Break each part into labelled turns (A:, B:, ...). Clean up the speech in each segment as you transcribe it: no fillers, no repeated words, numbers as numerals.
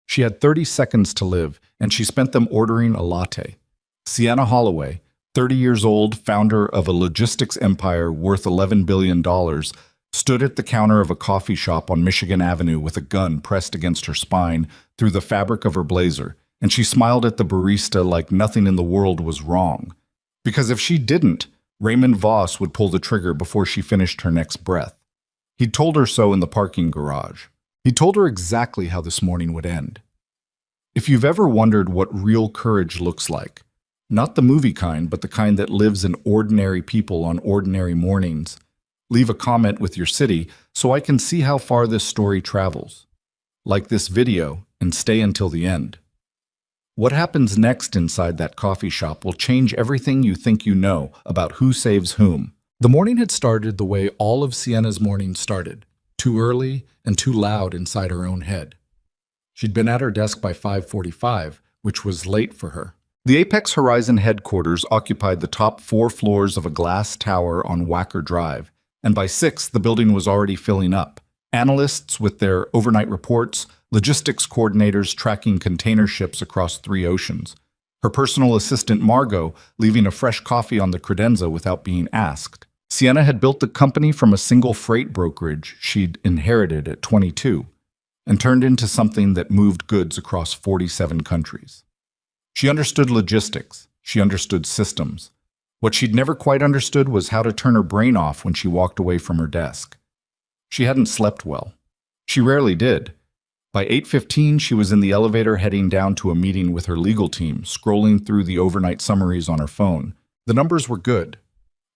A: She had 30 seconds to live, and she spent them ordering a latte. Sienna Holloway, 30 years old, founder of a logistics empire worth $11 billion, stood at the counter of a coffee shop on Michigan Avenue with a gun pressed against her spine through the fabric of her blazer, and she smiled at the barista like nothing in the world was wrong. Because if she didn't, Raymond Voss would pull the trigger before she finished her next breath. He'd told her so in the parking garage. He told her exactly how this morning would end. If you've ever wondered what real courage looks like, not the movie kind, but the kind that lives in ordinary people on ordinary mornings, leave a comment with your city so I can see how far this story travels. Like this video and stay until the end. What happens next inside that coffee shop will change everything you think you know about who saves whom. The morning had started the way all of Sienna's mornings started, too early and too loud inside her own head. She'd been at her desk by 5:45, which was late for her. The Apex Horizon headquarters occupied the top 4 floors of a glass tower on Wacker Drive, and by 6, the building was already filling up. Analysts with their overnight reports, logistics coordinators tracking container ships across 3 oceans, her personal assistant Margot leaving a fresh coffee on the credenza without being asked. Sienna had built the company from a single freight brokerage she'd inherited at 22 and turned into something that moved goods across 47 countries. She understood logistics. She understood systems. What she'd never quite understood was how to turn her brain off when she walked away from her desk. She hadn't slept well. She rarely did. By 8:15, she was in the elevator heading down to a meeting with her legal team, scrolling through the overnight summaries on her phone. The numbers were good.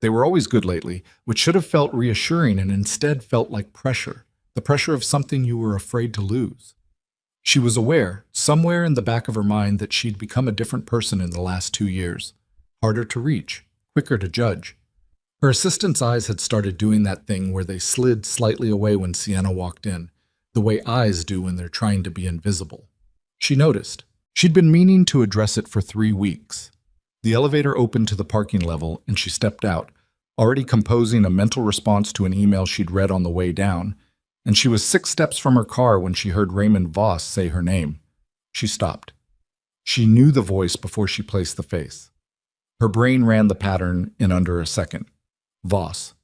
A: They were always good lately, which should have felt reassuring and instead felt like pressure, the pressure of something you were afraid to lose. She was aware, somewhere in the back of her mind, that she'd become a different person in the last 2 years. Harder to reach, quicker to judge. Her assistant's eyes had started doing that thing where they slid slightly away when Sienna walked in, the way eyes do when they're trying to be invisible. She noticed. She'd been meaning to address it for 3 weeks. The elevator opened to the parking level, and she stepped out, already composing a mental response to an email she'd read on the way down, and she was 6 steps from her car when she heard Raymond Voss say her name. She stopped. She knew the voice before she placed the face. Her brain ran the pattern in under a second. Voss,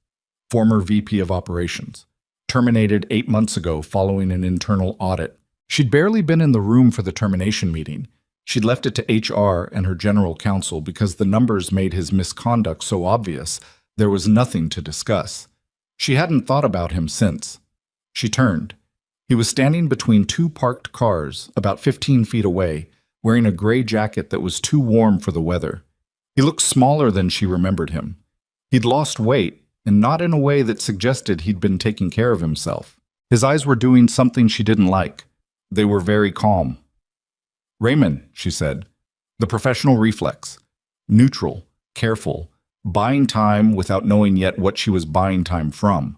A: former VP of Operations, terminated 8 months ago following an internal audit. She'd barely been in the room for the termination meeting. She'd left it to HR and her general counsel because the numbers made his misconduct so obvious there was nothing to discuss. She hadn't thought about him since. She turned. He was standing between 2 parked cars, about 15 feet away, wearing a gray jacket that was too warm for the weather. He looked smaller than she remembered him. He'd lost weight, and not in a way that suggested he'd been taking care of himself. His eyes were doing something she didn't like. They were very calm. "Raymond," she said, the professional reflex. Neutral, careful, buying time without knowing yet what she was buying time from.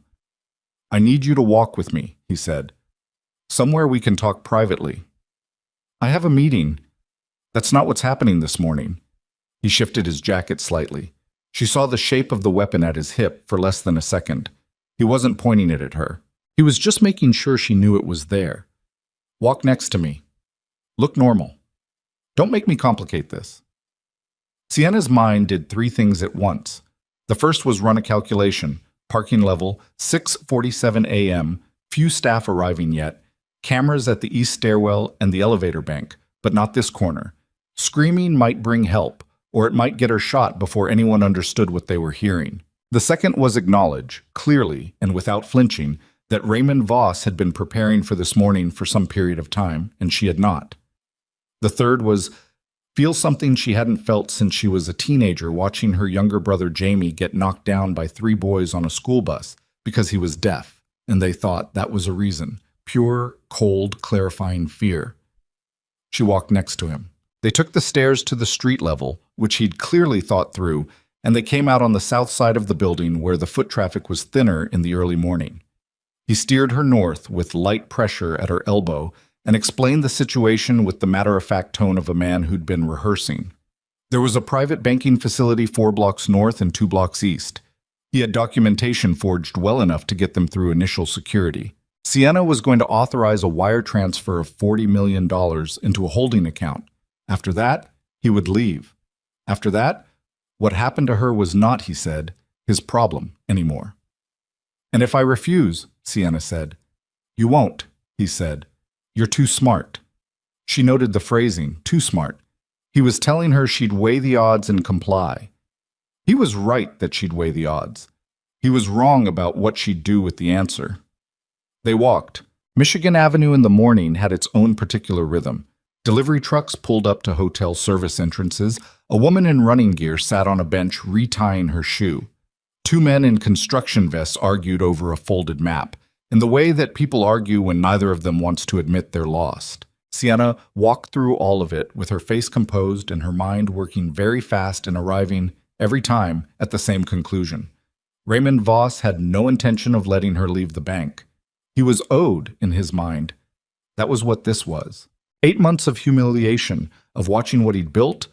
A: "I need you to walk with me," he said. "Somewhere we can talk privately." "I have a meeting." "That's not what's happening this morning." He shifted his jacket slightly. She saw the shape of the weapon at his hip for less than a second. He wasn't pointing it at her. He was just making sure she knew it was there. "Walk next to me. Look normal. Don't make me complicate this." Sienna's mind did 3 things at once. The first was run a calculation. Parking level, 6:47 a.m., few staff arriving yet, cameras at the east stairwell and the elevator bank, but not this corner. Screaming might bring help, or it might get her shot before anyone understood what they were hearing. The second was acknowledge, clearly and without flinching, that Raymond Voss had been preparing for this morning for some period of time, and she had not. The third was feel something she hadn't felt since she was a teenager watching her younger brother Jamie get knocked down by 3 boys on a school bus because he was deaf, and they thought that was a reason. Pure, cold, clarifying fear. She walked next to him. They took the stairs to the street level, which he'd clearly thought through, and they came out on the south side of the building where the foot traffic was thinner in the early morning. He steered her north with light pressure at her elbow and explained the situation with the matter-of-fact tone of a man who'd been rehearsing. There was a private banking facility 4 blocks north and 2 blocks east. He had documentation forged well enough to get them through initial security. Sienna was going to authorize a wire transfer of $40 million into a holding account. After that, he would leave. After that, what happened to her was not, he said, his problem anymore. And if I refuse, Sienna said. You won't, he said. You're too smart. She noted the phrasing, too smart. He was telling her she'd weigh the odds and comply. He was right that she'd weigh the odds. He was wrong about what she'd do with the answer. They walked. Michigan Avenue in the morning had its own particular rhythm. Delivery trucks pulled up to hotel service entrances. A woman in running gear sat on a bench retying her shoe. Two men in construction vests argued over a folded map, in the way that people argue when neither of them wants to admit they're lost. Sienna walked through all of it with her face composed and her mind working very fast and arriving, every time, at the same conclusion. Raymond Voss had no intention of letting her leave the bank. He was owed, in his mind. That was what this was. 8 months of humiliation, of watching what he'd built,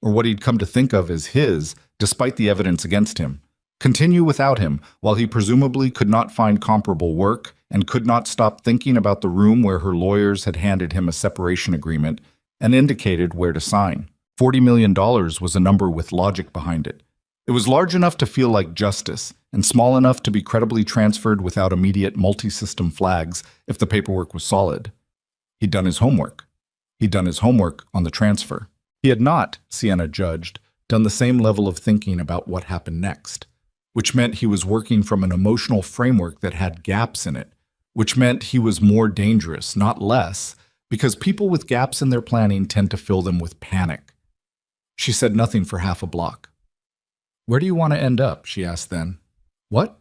A: or what he'd come to think of as his, despite the evidence against him, continue without him, while he presumably could not find comparable work and could not stop thinking about the room where her lawyers had handed him a separation agreement and indicated where to sign. $40 million was a number with logic behind it. It was large enough to feel like justice, and small enough to be credibly transferred without immediate multi-system flags if the paperwork was solid. He'd done his homework. He'd done his homework on the transfer. He had not, Sienna judged, done the same level of thinking about what happened next, which meant he was working from an emotional framework that had gaps in it, which meant he was more dangerous, not less, because people with gaps in their planning tend to fill them with panic. She said nothing for half a block. Where do you want to end up? She asked then. What?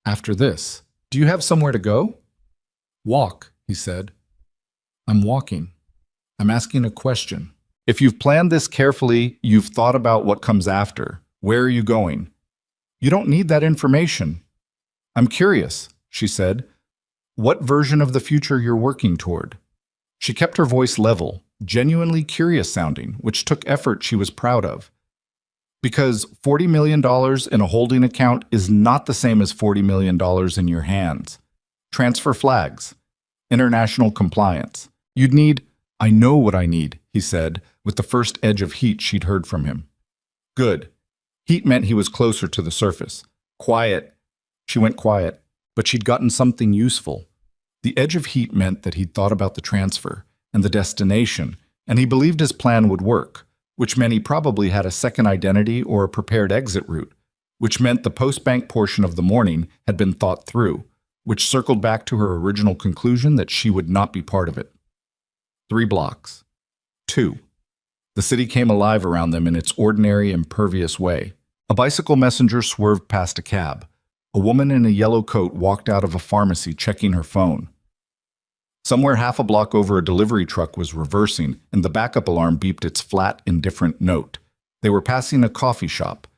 A: After this. Do you have somewhere to go? Walk, he said. I'm walking. I'm asking a question. If you've planned this carefully, you've thought about what comes after. Where are you going? You don't need that information. I'm curious, she said. What version of the future you're working toward? She kept her voice level, genuinely curious sounding, which took effort she was proud of. Because $40 million in a holding account is not the same as $40 million in your hands. Transfer flags. International compliance. You'd need, I know what I need, he said, with the first edge of heat she'd heard from him. Good. Heat meant he was closer to the surface. Quiet. She went quiet, but she'd gotten something useful. The edge of heat meant that he'd thought about the transfer and the destination, and he believed his plan would work, which meant he probably had a second identity or a prepared exit route, which meant the post-bank portion of the morning had been thought through, which circled back to her original conclusion that she would not be part of it. 3 blocks. 2. The city came alive around them in its ordinary, impervious way. A bicycle messenger swerved past a cab. A woman in a yellow coat walked out of a pharmacy checking her phone. Somewhere half a block over, a delivery truck was reversing, and the backup alarm beeped its flat, indifferent note. They were passing a coffee shop.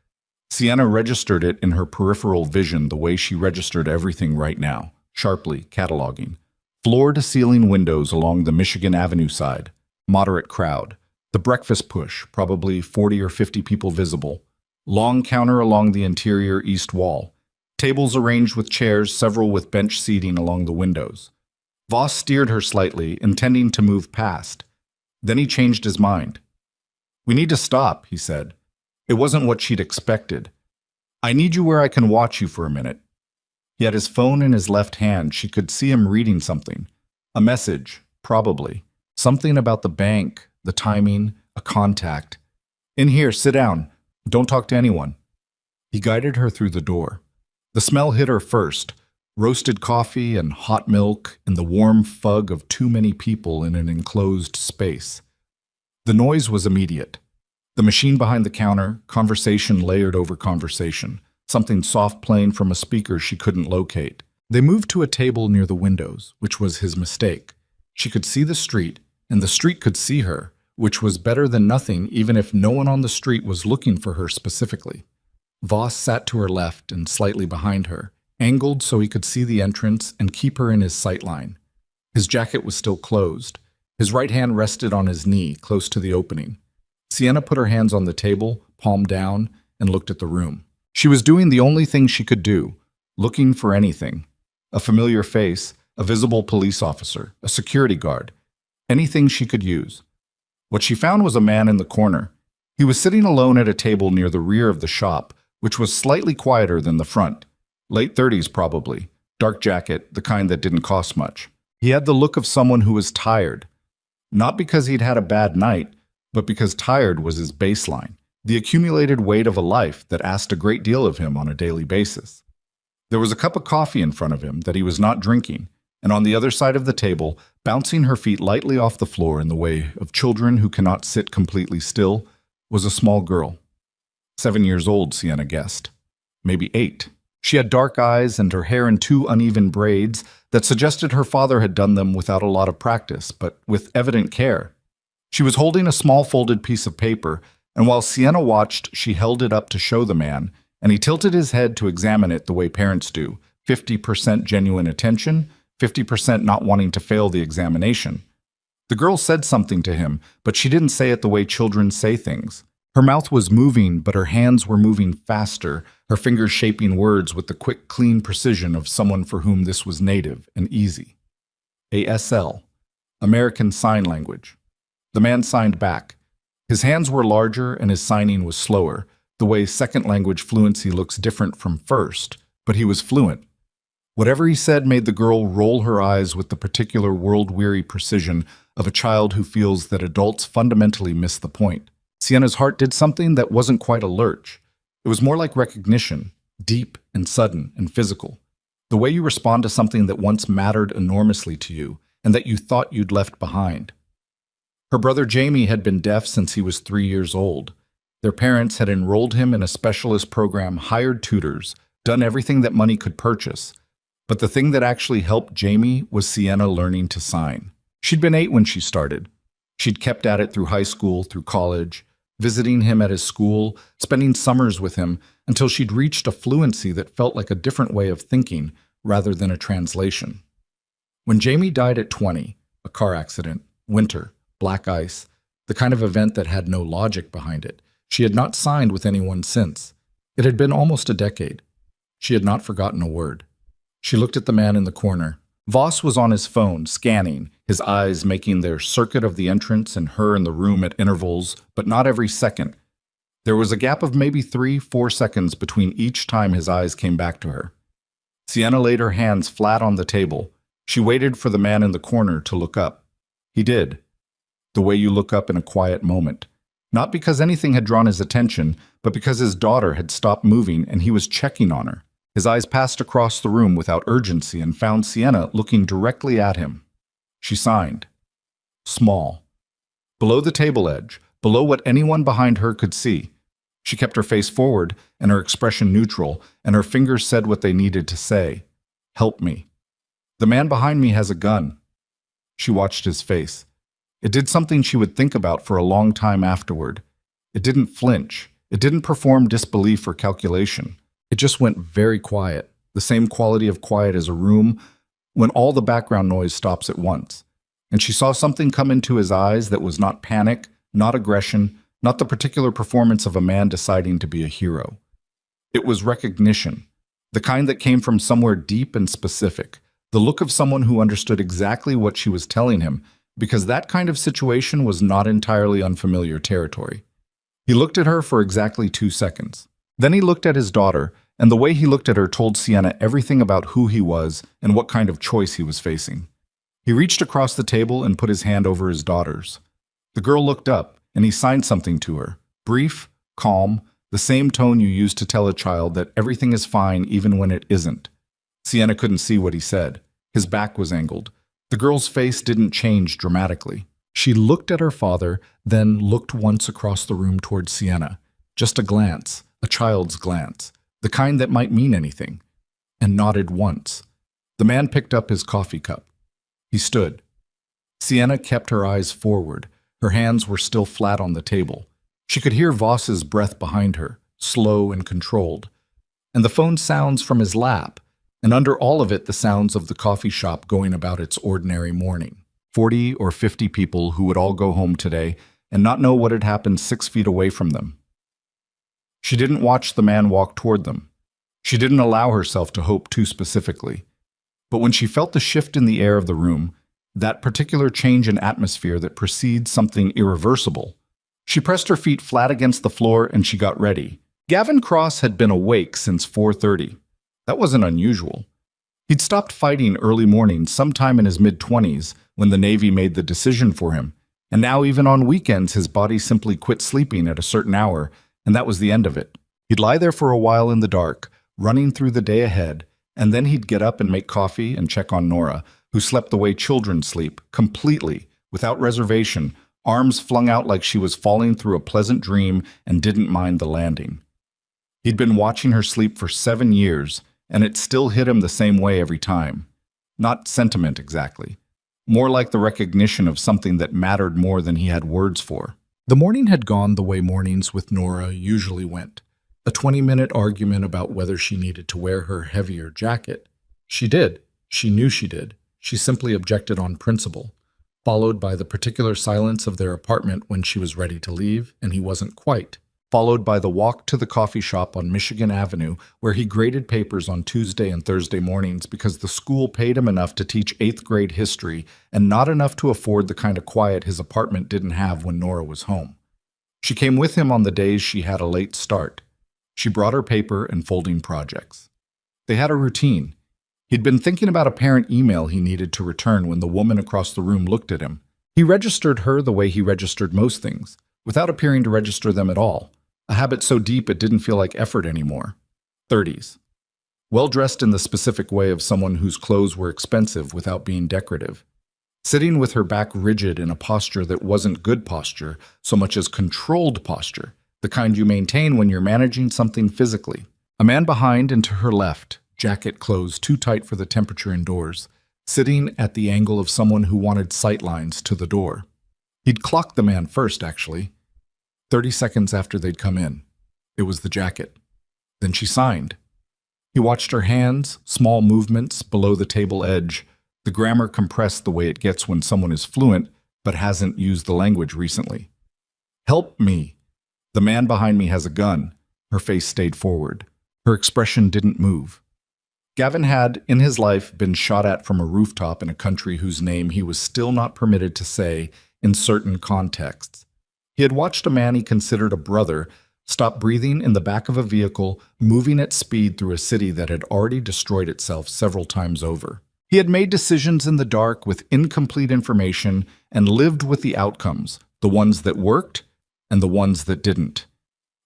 A: Sienna registered it in her peripheral vision the way she registered everything right now, sharply cataloging. Floor-to-ceiling windows along the Michigan Avenue side. Moderate crowd. The breakfast push, probably 40 or 50 people visible. Long counter along the interior east wall. Tables arranged with chairs, several with bench seating along the windows. Voss steered her slightly, intending to move past. Then he changed his mind. We need to stop, he said. It wasn't what she'd expected. I need you where I can watch you for a minute. He had his phone in his left hand. She could see him reading something. A message, probably. Something about the bank, the timing, a contact. In here, sit down. Don't talk to anyone. He guided her through the door. The smell hit her first. Roasted coffee and hot milk and the warm fug of too many people in an enclosed space. The noise was immediate. The machine behind the counter, conversation layered over conversation, something soft playing from a speaker she couldn't locate. They moved to a table near the windows, which was his mistake. She could see the street, and the street could see her, which was better than nothing even if no one on the street was looking for her specifically. Voss sat to her left and slightly behind her, angled so he could see the entrance and keep her in his sightline. His jacket was still closed. His right hand rested on his knee, close to the opening. Sienna put her hands on the table, palm down, and looked at the room. She was doing the only thing she could do, looking for anything. A familiar face, a visible police officer, a security guard, anything she could use. What she found was a man in the corner. He was sitting alone at a table near the rear of the shop, which was slightly quieter than the front. Late 30s probably, dark jacket, the kind that didn't cost much. He had the look of someone who was tired. Not because he'd had a bad night, but because tired was his baseline, the accumulated weight of a life that asked a great deal of him on a daily basis. There was a cup of coffee in front of him that he was not drinking, and on the other side of the table, bouncing her feet lightly off the floor in the way of children who cannot sit completely still, was a small girl. 7 years old, Sienna guessed. Maybe 8. She had dark eyes and her hair in 2 uneven braids that suggested her father had done them without a lot of practice, but with evident care. She was holding a small folded piece of paper, and while Sienna watched, she held it up to show the man, and he tilted his head to examine it the way parents do, 50% genuine attention, 50% not wanting to fail the examination. The girl said something to him, but she didn't say it the way children say things. Her mouth was moving, but her hands were moving faster, her fingers shaping words with the quick, clean precision of someone for whom this was native and easy. ASL, American Sign Language. The man signed back. His hands were larger and his signing was slower, the way second language fluency looks different from first, but he was fluent. Whatever he said made the girl roll her eyes with the particular world-weary precision of a child who feels that adults fundamentally miss the point. Sienna's heart did something that wasn't quite a lurch. It was more like recognition, deep and sudden and physical. The way you respond to something that once mattered enormously to you and that you thought you'd left behind. Her brother Jamie had been deaf since he was 3 years old. Their parents had enrolled him in a specialist program, hired tutors, done everything that money could purchase. But the thing that actually helped Jamie was Sienna learning to sign. She'd been 8 when she started. She'd kept at it through high school, through college, visiting him at his school, spending summers with him, until she'd reached a fluency that felt like a different way of thinking rather than a translation. When Jamie died at 20, a car accident, winter, black ice, the kind of event that had no logic behind it, she had not signed with anyone since. It had been almost a decade. She had not forgotten a word. She looked at the man in the corner. Voss was on his phone, scanning, his eyes making their circuit of the entrance and her in the room at intervals, but not every second. There was a gap of maybe 3-4 seconds between each time his eyes came back to her. Sienna laid her hands flat on the table. She waited for the man in the corner to look up. He did. The way you look up in a quiet moment. Not because anything had drawn his attention, but because his daughter had stopped moving and he was checking on her. His eyes passed across the room without urgency and found Sienna looking directly at him. She signed. Small. Below the table edge, below what anyone behind her could see. She kept her face forward and her expression neutral, and her fingers said what they needed to say. Help me. The man behind me has a gun. She watched his face. It did something she would think about for a long time afterward. It didn't flinch. It didn't perform disbelief or calculation. It just went very quiet, the same quality of quiet as a room when all the background noise stops at once. And she saw something come into his eyes that was not panic, not aggression, not the particular performance of a man deciding to be a hero. It was recognition, the kind that came from somewhere deep and specific, the look of someone who understood exactly what she was telling him, because that kind of situation was not entirely unfamiliar territory. He looked at her for exactly 2 seconds. Then he looked at his daughter, and the way he looked at her told Sienna everything about who he was and what kind of choice he was facing. He reached across the table and put his hand over his daughter's. The girl looked up, and he signed something to her. Brief, calm, the same tone you use to tell a child that everything is fine even when it isn't. Sienna couldn't see what he said. His back was angled. The girl's face didn't change dramatically. She looked at her father, then looked once across the room toward Sienna. Just a glance. A child's glance, the kind that might mean anything, and nodded once. The man picked up his coffee cup. He stood. Sienna kept her eyes forward. Her hands were still flat on the table. She could hear Voss's breath behind her, slow and controlled, and the phone sounds from his lap, and under all of it the sounds of the coffee shop going about its ordinary morning. 40 or 50 people who would all go home today and not know what had happened 6 feet away from them. She didn't watch the man walk toward them. She didn't allow herself to hope too specifically. But when she felt the shift in the air of the room, that particular change in atmosphere that precedes something irreversible, she pressed her feet flat against the floor and she got ready. Gavin Cross had been awake since 4:30. That wasn't unusual. He'd stopped fighting early mornings sometime in his mid-20s when the Navy made the decision for him, and now even on weekends his body simply quit sleeping at a certain hour, and that was the end of it. He'd lie there for a while in the dark, running through the day ahead, and then he'd get up and make coffee and check on Nora, who slept the way children sleep, completely, without reservation, arms flung out like she was falling through a pleasant dream and didn't mind the landing. He'd been watching her sleep for 7 years, and it still hit him the same way every time. Not sentiment exactly. More like the recognition of something that mattered more than he had words for. The morning had gone the way mornings with Nora usually went. A 20-minute argument about whether she needed to wear her heavier jacket. She did. She knew she did. She simply objected on principle, followed by the particular silence of their apartment when she was ready to leave, and he wasn't quite. Followed by the walk to the coffee shop on Michigan Avenue, where he graded papers on Tuesday and Thursday mornings because the school paid him enough to teach 8th grade history and not enough to afford the kind of quiet his apartment didn't have when Nora was home. She came with him on the days she had a late start. She brought her paper and folding projects. They had a routine. He'd been thinking about a parent email he needed to return when the woman across the room looked at him. He registered her the way he registered most things, without appearing to register them at all. A habit so deep it didn't feel like effort anymore. 30s. Well-dressed in the specific way of someone whose clothes were expensive without being decorative. Sitting with her back rigid in a posture that wasn't good posture, so much as controlled posture, the kind you maintain when you're managing something physically. A man behind and to her left, jacket closed too tight for the temperature indoors, sitting at the angle of someone who wanted sightlines to the door. He'd clocked the man first, actually. 30 seconds after they'd come in. It was the jacket. Then she signed. He watched her hands, small movements below the table edge, the grammar compressed the way it gets when someone is fluent but hasn't used the language recently. Help me. The man behind me has a gun. Her face stayed forward. Her expression didn't move. Gavin had, in his life, been shot at from a rooftop in a country whose name he was still not permitted to say in certain contexts. He had watched a man he considered a brother stop breathing in the back of a vehicle, moving at speed through a city that had already destroyed itself several times over. He had made decisions in the dark with incomplete information and lived with the outcomes, the ones that worked and the ones that didn't.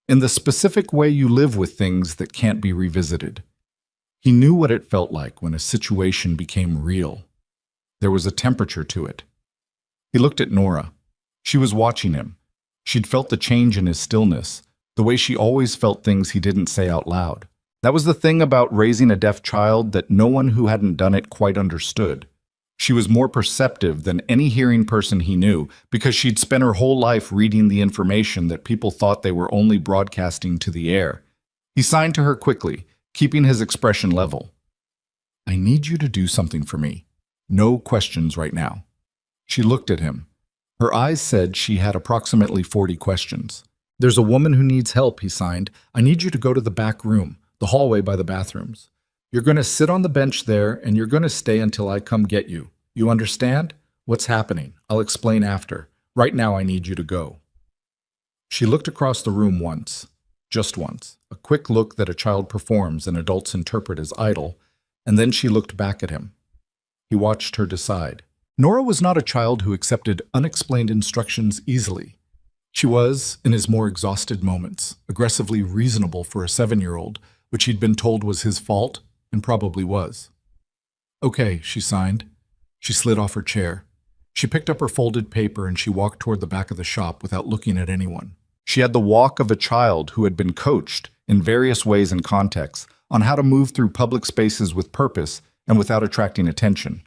A: In the specific way you live with things that can't be revisited. He knew what it felt like when a situation became real. There was a temperature to it. He looked at Nora. She was watching him. She'd felt the change in his stillness, the way she always felt things he didn't say out loud. That was the thing about raising a deaf child that no one who hadn't done it quite understood. She was more perceptive than any hearing person he knew because she'd spent her whole life reading the information that people thought they were only broadcasting to the air. He signed to her quickly, keeping his expression level. I need you to do something for me. No questions right now. She looked at him. Her eyes said she had approximately 40 questions. There's a woman who needs help, he signed. I need you to go to the back room, the hallway by the bathrooms. You're going to sit on the bench there, and you're going to stay until I come get you. You understand? What's happening? I'll explain after. Right now I need you to go. She looked across the room once. Just once. A quick look that a child performs and adults interpret as idle, and then she looked back at him. He watched her decide. Nora was not a child who accepted unexplained instructions easily. She was, in his more exhausted moments, aggressively reasonable for a 7-year-old, which he'd been told was his fault, and probably was. Okay, she signed. She slid off her chair. She picked up her folded paper and she walked toward the back of the shop without looking at anyone. She had the walk of a child who had been coached, in various ways and contexts, on how to move through public spaces with purpose and without attracting attention.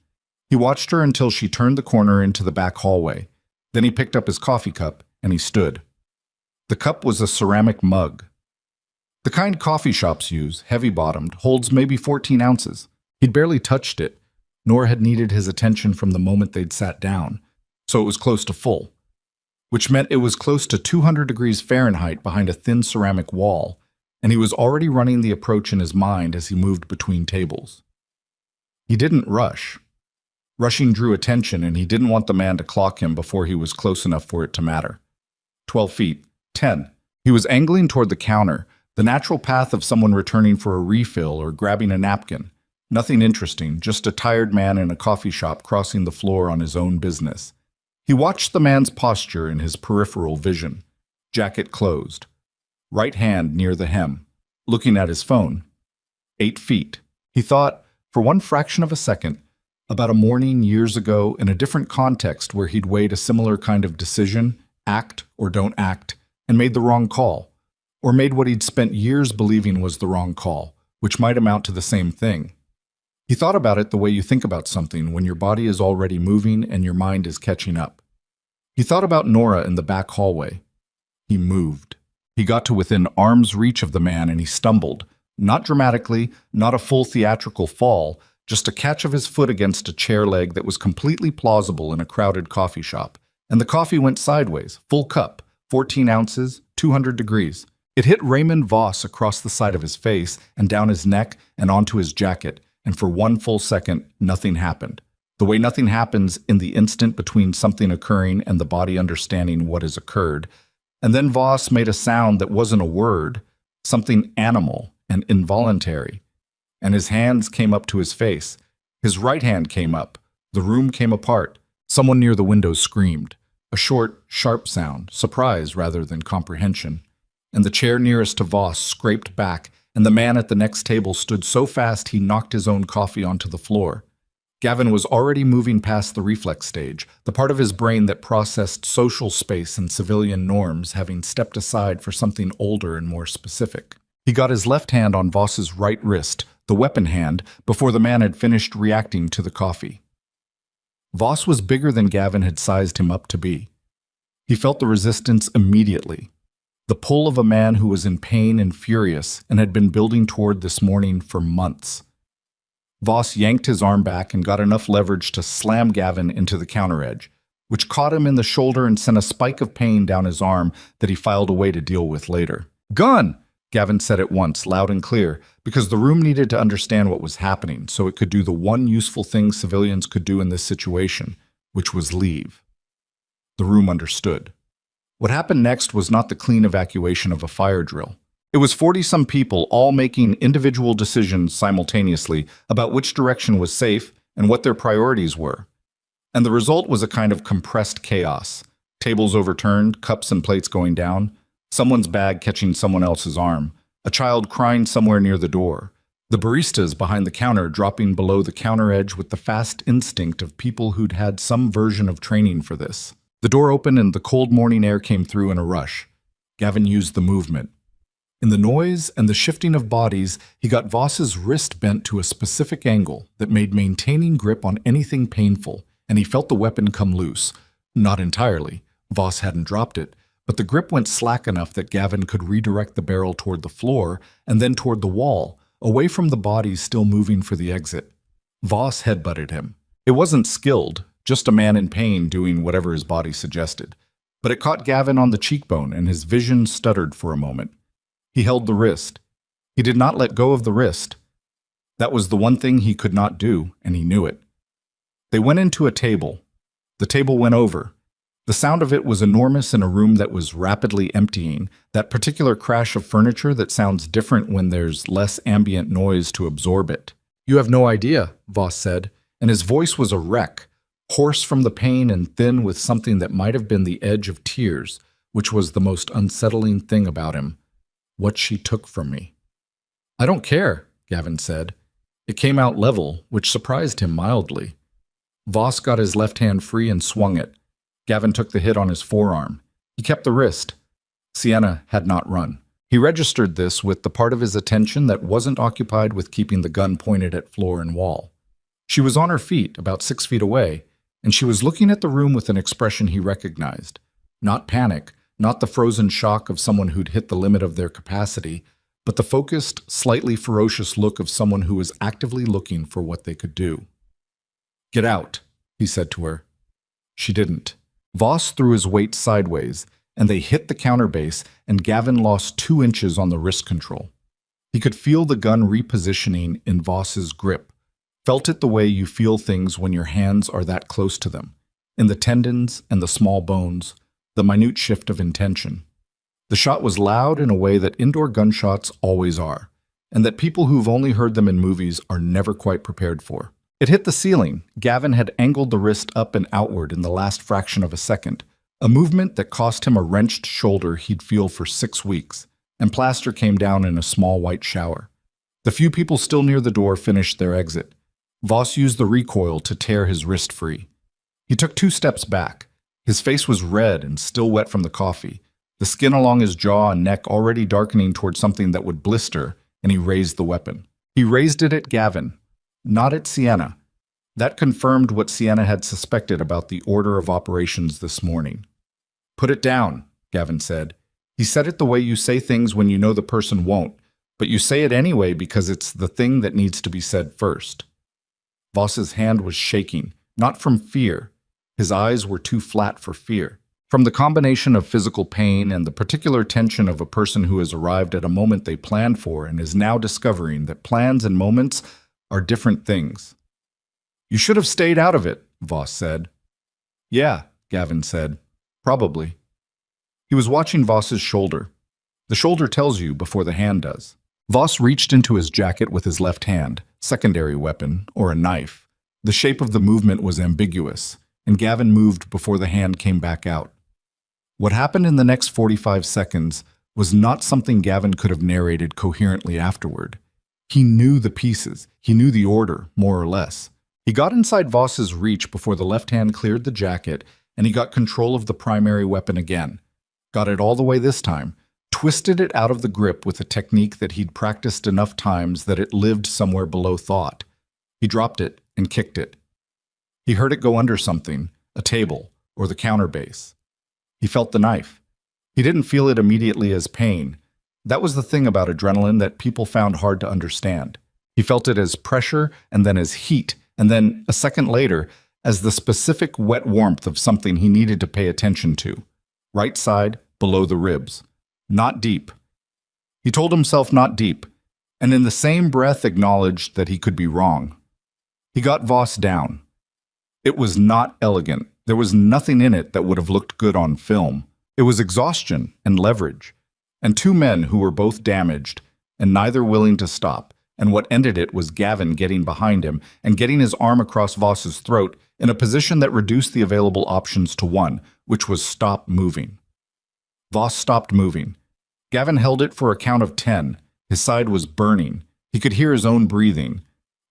A: He watched her until she turned the corner into the back hallway. Then he picked up his coffee cup and he stood. The cup was a ceramic mug. The kind coffee shops use, heavy-bottomed, holds maybe 14 ounces. He'd barely touched it, nor had needed his attention from the moment they'd sat down, so it was close to full, which meant it was close to 200 degrees Fahrenheit behind a thin ceramic wall, and he was already running the approach in his mind as he moved between tables. He didn't rush. Rushing drew attention, and he didn't want the man to clock him before he was close enough for it to matter. 12 feet. 10. He was angling toward the counter, the natural path of someone returning for a refill or grabbing a napkin. Nothing interesting, just a tired man in a coffee shop crossing the floor on his own business. He watched the man's posture in his peripheral vision. Jacket closed. Right hand near the hem. Looking at his phone. 8 feet. He thought, for one fraction of a second, about a morning years ago in a different context where he'd weighed a similar kind of decision, act or don't act, and made the wrong call. Or made what he'd spent years believing was the wrong call, which might amount to the same thing. He thought about it the way you think about something when your body is already moving and your mind is catching up. He thought about Nora in the back hallway. He moved. He got to within arm's reach of the man and he stumbled. Not dramatically, not a full theatrical fall, just a catch of his foot against a chair leg that was completely plausible in a crowded coffee shop. And the coffee went sideways, full cup, 14 ounces, 200 degrees. It hit Raymond Voss across the side of his face and down his neck and onto his jacket, and for one full second, nothing happened. The way nothing happens in the instant between something occurring and the body understanding what has occurred. And then Voss made a sound that wasn't a word, something animal and involuntary. And his hands came up to his face. His right hand came up. The room came apart. Someone near the window screamed. A short, sharp sound, surprise rather than comprehension. And the chair nearest to Voss scraped back, and the man at the next table stood so fast he knocked his own coffee onto the floor. Gavin was already moving past the reflex stage, the part of his brain that processed social space and civilian norms, having stepped aside for something older and more specific. He got his left hand on Voss's right wrist, the weapon hand, before the man had finished reacting to the coffee. Voss was bigger than Gavin had sized him up to be. He felt the resistance immediately. The pull of a man who was in pain and furious and had been building toward this morning for months. Voss yanked his arm back and got enough leverage to slam Gavin into the counter edge, which caught him in the shoulder and sent a spike of pain down his arm that he filed away to deal with later. "Gun!" Gavin said at once, loud and clear, because the room needed to understand what was happening so it could do the one useful thing civilians could do in this situation, which was leave. The room understood. What happened next was not the clean evacuation of a fire drill. It was 40-some people all making individual decisions simultaneously about which direction was safe and what their priorities were. And the result was a kind of compressed chaos. Tables overturned, cups and plates going down, someone's bag catching someone else's arm, a child crying somewhere near the door, the baristas behind the counter dropping below the counter edge with the fast instinct of people who'd had some version of training for this. The door opened and the cold morning air came through in a rush. Gavin used the movement. In the noise and the shifting of bodies, he got Voss's wrist bent to a specific angle that made maintaining grip on anything painful, and he felt the weapon come loose. Not entirely. Voss hadn't dropped it, but the grip went slack enough that Gavin could redirect the barrel toward the floor and then toward the wall, away from the bodies still moving for the exit. Voss headbutted him. It wasn't skilled, just a man in pain doing whatever his body suggested. But it caught Gavin on the cheekbone, and his vision stuttered for a moment. He held the wrist. He did not let go of the wrist. That was the one thing he could not do, and he knew it. They went into a table. The table went over. The sound of it was enormous in a room that was rapidly emptying, that particular crash of furniture that sounds different when there's less ambient noise to absorb it. "You have no idea," Voss said, and his voice was a wreck, hoarse from the pain and thin with something that might have been the edge of tears, which was the most unsettling thing about him. "What she took from me." "I don't care," Gavin said. It came out level, which surprised him mildly. Voss got his left hand free and swung it. Gavin took the hit on his forearm. He kept the wrist. Sienna had not run. He registered this with the part of his attention that wasn't occupied with keeping the gun pointed at floor and wall. She was on her feet, about 6 feet away, and she was looking at the room with an expression he recognized. Not panic, not the frozen shock of someone who'd hit the limit of their capacity, but the focused, slightly ferocious look of someone who was actively looking for what they could do. "Get out," he said to her. She didn't. Voss threw his weight sideways, and they hit the counter base, and Gavin lost 2 inches on the wrist control. He could feel the gun repositioning in Voss's grip, Felt it the way you feel things when your hands are that close to them, in the tendons and the small bones, the minute shift of intention. The shot was loud in a way that indoor gunshots always are, and that people who've only heard them in movies are never quite prepared for. It hit the ceiling. Gavin had angled the wrist up and outward in the last fraction of a second, a movement that cost him a wrenched shoulder he'd feel for 6 weeks, and plaster came down in a small white shower. The few people still near the door finished their exit. Voss used the recoil to tear his wrist free. He took 2 steps back. His face was red and still wet from the coffee, the skin along his jaw and neck already darkening toward something that would blister, and he raised the weapon. He raised it at Gavin, not at Sienna. That confirmed what Sienna had suspected about the order of operations this morning. "Put it down," Gavin said. He said it the way you say things when you know the person won't, but you say it anyway because it's the thing that needs to be said first. Voss's hand was shaking, not from fear. His eyes were too flat for fear. From the combination of physical pain and the particular tension of a person who has arrived at a moment they planned for and is now discovering that plans and moments are different things. "You should have stayed out of it," Voss said. "Yeah," Gavin said. "Probably." He was watching Voss's shoulder. The shoulder tells you before the hand does. Voss reached into his jacket with his left hand, secondary weapon, or a knife. The shape of the movement was ambiguous, and Gavin moved before the hand came back out. What happened in the next 45 seconds was not something Gavin could have narrated coherently afterward. He knew the pieces. He knew the order, more or less. He got inside Voss's reach before the left hand cleared the jacket, and he got control of the primary weapon again. Got it all the way this time, twisted it out of the grip with a technique that he'd practiced enough times that it lived somewhere below thought. He dropped it and kicked it. He heard it go under something, a table, or the counter base. He felt the knife. He didn't feel it immediately as pain. That was the thing about adrenaline that people found hard to understand. He felt it as pressure, and then as heat, and then, a second later, as the specific wet warmth of something he needed to pay attention to. Right side, below the ribs. Not deep. He told himself not deep, and in the same breath acknowledged that he could be wrong. He got Voss down. It was not elegant. There was nothing in it that would have looked good on film. It was exhaustion and leverage, and 2 men who were both damaged, and neither willing to stop, and what ended it was Gavin getting behind him and getting his arm across Voss's throat in a position that reduced the available options to one, which was stop moving. Voss stopped moving. Gavin held it for a count of 10. His side was burning. He could hear his own breathing.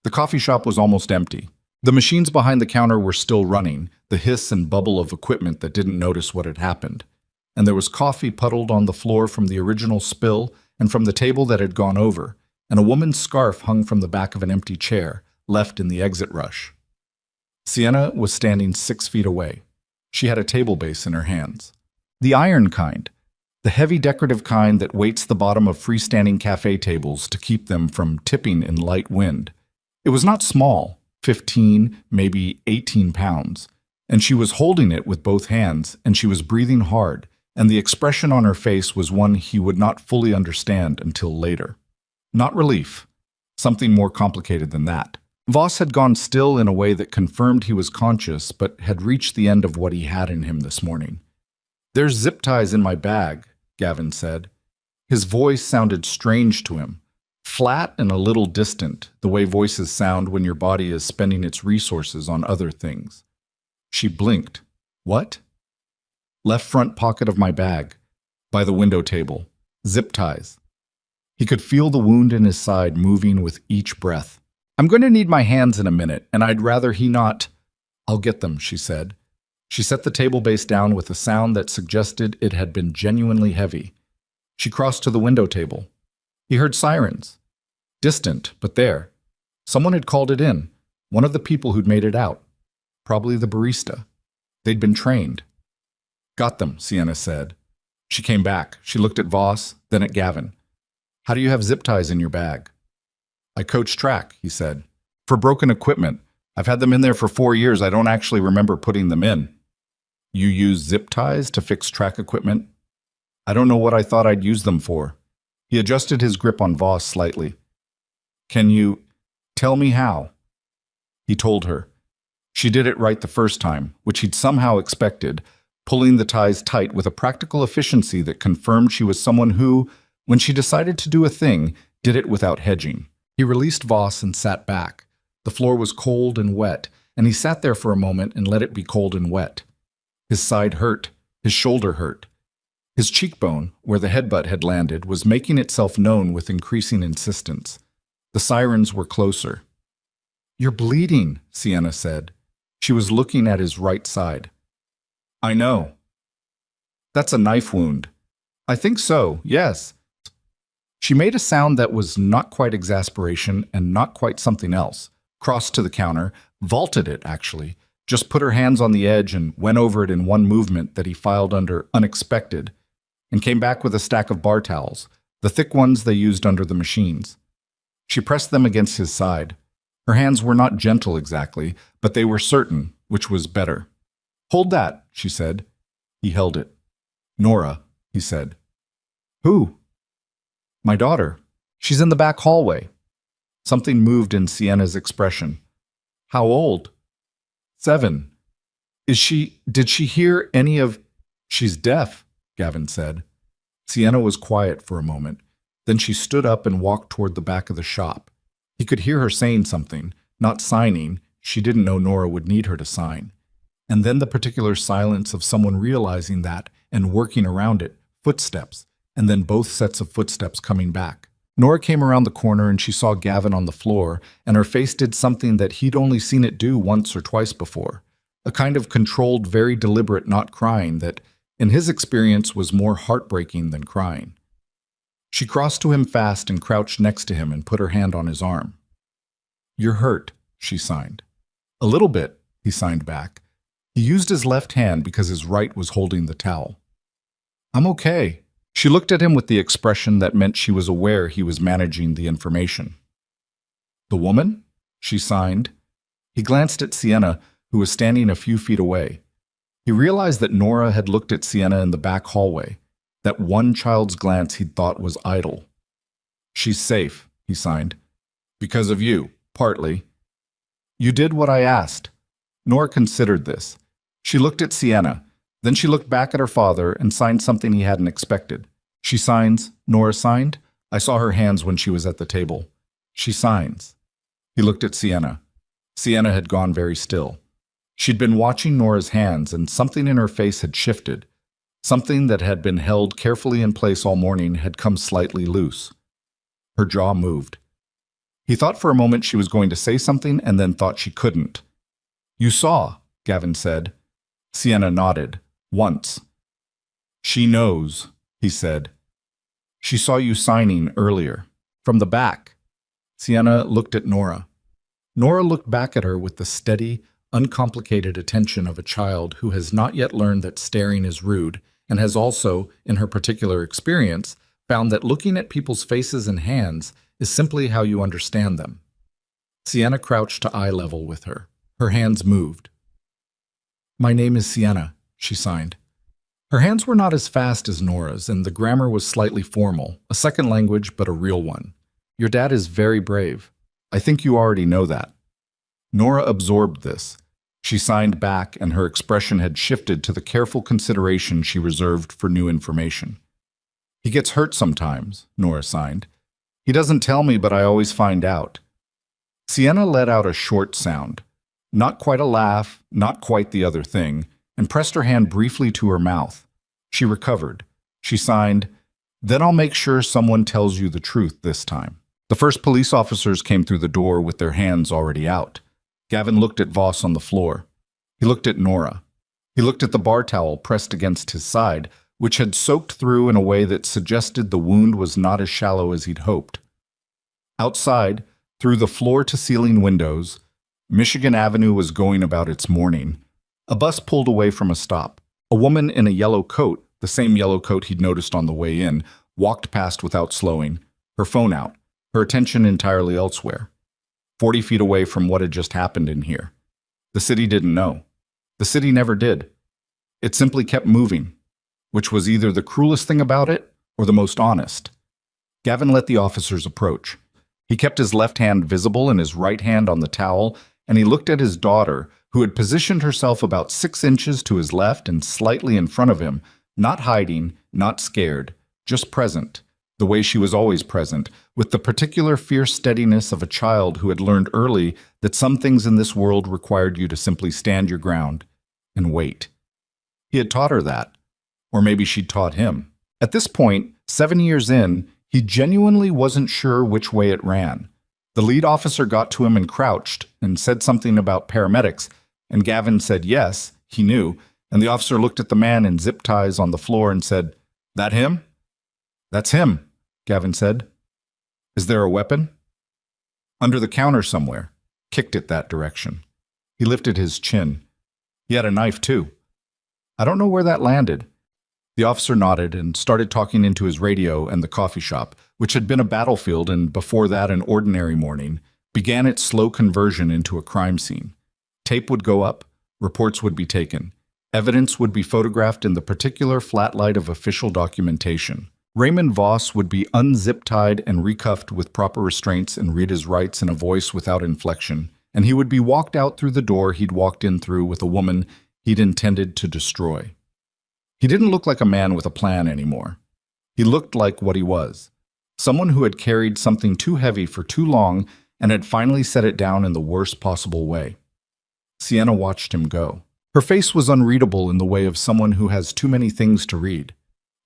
A: The coffee shop was almost empty. The machines behind the counter were still running, the hiss and bubble of equipment that didn't notice what had happened. And there was coffee puddled on the floor from the original spill and from the table that had gone over, and a woman's scarf hung from the back of an empty chair, left in the exit rush. Sienna was standing 6 feet away. She had a table base in her hands. The iron kind, the heavy decorative kind that weights the bottom of freestanding cafe tables to keep them from tipping in light wind. It was not small, 15, maybe 18 pounds, and she was holding it with both hands, and she was breathing hard, and the expression on her face was one he would not fully understand until later. Not relief, something more complicated than that. Voss had gone still in a way that confirmed he was conscious, but had reached the end of what he had in him this morning. "There's zip ties in my bag," Gavin said. His voice sounded strange to him, flat and a little distant, the way voices sound when your body is spending its resources on other things. She blinked. "What?" "Left front pocket of my bag, by the window table. Zip ties." He could feel the wound in his side moving with each breath. "I'm going to need my hands in a minute, and I'd rather he not—" "I'll get them," she said. She set the table base down with a sound that suggested it had been genuinely heavy. She crossed to the window table. He heard sirens. Distant, but there. Someone had called it in. One of the people who'd made it out. Probably the barista. They'd been trained. "Got them," Sienna said. She came back. She looked at Voss, then at Gavin. "How do you have zip ties in your bag?" "I coach track," he said. "For broken equipment. I've had them in there for 4 years. I don't actually remember putting them in." "You use zip ties to fix track equipment?" "I don't know what I thought I'd use them for." He adjusted his grip on Voss slightly. "Can you tell me how?" he told her. She did it right the first time, which he'd somehow expected, pulling the ties tight with a practical efficiency that confirmed she was someone who, when she decided to do a thing, did it without hedging. He released Voss and sat back. The floor was cold and wet, and he sat there for a moment and let it be cold and wet. His side hurt. His shoulder hurt. His cheekbone, where the headbutt had landed, was making itself known with increasing insistence. The sirens were closer. "You're bleeding," Sienna said. She was looking at his right side. "I know." "That's a knife wound." "I think so, yes." She made a sound that was not quite exasperation and not quite something else, crossed to the counter, vaulted it actually, just put her hands on the edge and went over it in one movement that he filed under unexpected, and came back with a stack of bar towels, the thick ones they used under the machines. She pressed them against his side. Her hands were not gentle exactly, but they were certain, which was better. "Hold that," she said. He held it. "Nora," he said. "Who?" "My daughter. She's in the back hallway." Something moved in Sienna's expression. "How old?" "7. Did she hear any of—" "She's deaf," Gavin said. Sienna was quiet for a moment. Then she stood up and walked toward the back of the shop. He could hear her saying something, not signing. She didn't know Nora would need her to sign. And then the particular silence of someone realizing that and working around it, footsteps, and then both sets of footsteps coming back. Nora came around the corner and she saw Gavin on the floor, and her face did something that he'd only seen it do once or twice before. A kind of controlled, very deliberate not crying that, in his experience, was more heartbreaking than crying. She crossed to him fast and crouched next to him and put her hand on his arm. "You're hurt," she signed. "A little bit," he signed back. He used his left hand because his right was holding the towel. "I'm okay." She looked at him with the expression that meant she was aware he was managing the information. "The woman?" she signed. He glanced at Sienna, who was standing a few feet away. He realized that Nora had looked at Sienna in the back hallway. That one child's glance he'd thought was idle. "She's safe," he signed. "Because of you, partly." "You did what I asked." Nora considered this. She looked at Sienna. Then she looked back at her father and signed something he hadn't expected. "She signs," Nora signed. "I saw her hands when she was at the table." "She signs." He looked at Sienna. Sienna had gone very still. She'd been watching Nora's hands, and something in her face had shifted. Something that had been held carefully in place all morning had come slightly loose. Her jaw moved. He thought for a moment she was going to say something and then thought she couldn't. "You saw," Gavin said. Sienna nodded. "Once." "She knows," he said. "She saw you signing earlier. From the back." Sienna looked at Nora. Nora looked back at her with the steady, uncomplicated attention of a child who has not yet learned that staring is rude, and has also, in her particular experience, found that looking at people's faces and hands is simply how you understand them. Sienna crouched to eye level with her. Her hands moved. "My name is Sienna," she signed. Her hands were not as fast as Nora's, and the grammar was slightly formal, a second language but a real one. "Your dad is very brave. I think you already know that." Nora absorbed this. She signed back, and her expression had shifted to the careful consideration she reserved for new information. "He gets hurt sometimes," Nora signed. "He doesn't tell me, but I always find out." Sienna let out a short sound. Not quite a laugh, not quite the other thing, and pressed her hand briefly to her mouth. She recovered. She signed, "Then I'll make sure someone tells you the truth this time." The first police officers came through the door with their hands already out. Gavin looked at Voss on the floor. He looked at Nora. He looked at the bar towel pressed against his side, which had soaked through in a way that suggested the wound was not as shallow as he'd hoped. Outside, through the floor-to-ceiling windows, Michigan Avenue was going about its morning. A bus pulled away from a stop. A woman in a yellow coat, the same yellow coat he'd noticed on the way in, walked past without slowing, her phone out, her attention entirely elsewhere. 40 feet away from what had just happened in here. The city didn't know. The city never did. It simply kept moving, which was either the cruelest thing about it or the most honest. Gavin let the officers approach. He kept his left hand visible and his right hand on the towel, and he looked at his daughter, who had positioned herself about 6 inches to his left and slightly in front of him, not hiding, not scared, just present, the way she was always present, with the particular fierce steadiness of a child who had learned early that some things in this world required you to simply stand your ground and wait. He had taught her that, or maybe she'd taught him. At this point, 7 years in, he genuinely wasn't sure which way it ran. The lead officer got to him and crouched and said something about paramedics, and Gavin said yes, he knew, and the officer looked at the man in zip ties on the floor and said, "That him?" "That's him," Gavin said. "Is there a weapon?" "Under the counter somewhere," kicked it that direction. He lifted his chin. "He had a knife too." "I don't know where that landed." The officer nodded and started talking into his radio, and the coffee shop, which had been a battlefield and before that an ordinary morning, began its slow conversion into a crime scene. Tape would go up, reports would be taken, evidence would be photographed in the particular flat light of official documentation. Raymond Voss would be unzip-tied and recuffed with proper restraints and read his rights in a voice without inflection, and he would be walked out through the door he'd walked in through with a woman he'd intended to destroy. He didn't look like a man with a plan anymore. He looked like what he was, someone who had carried something too heavy for too long and had finally set it down in the worst possible way. Sienna watched him go. Her face was unreadable in the way of someone who has too many things to read.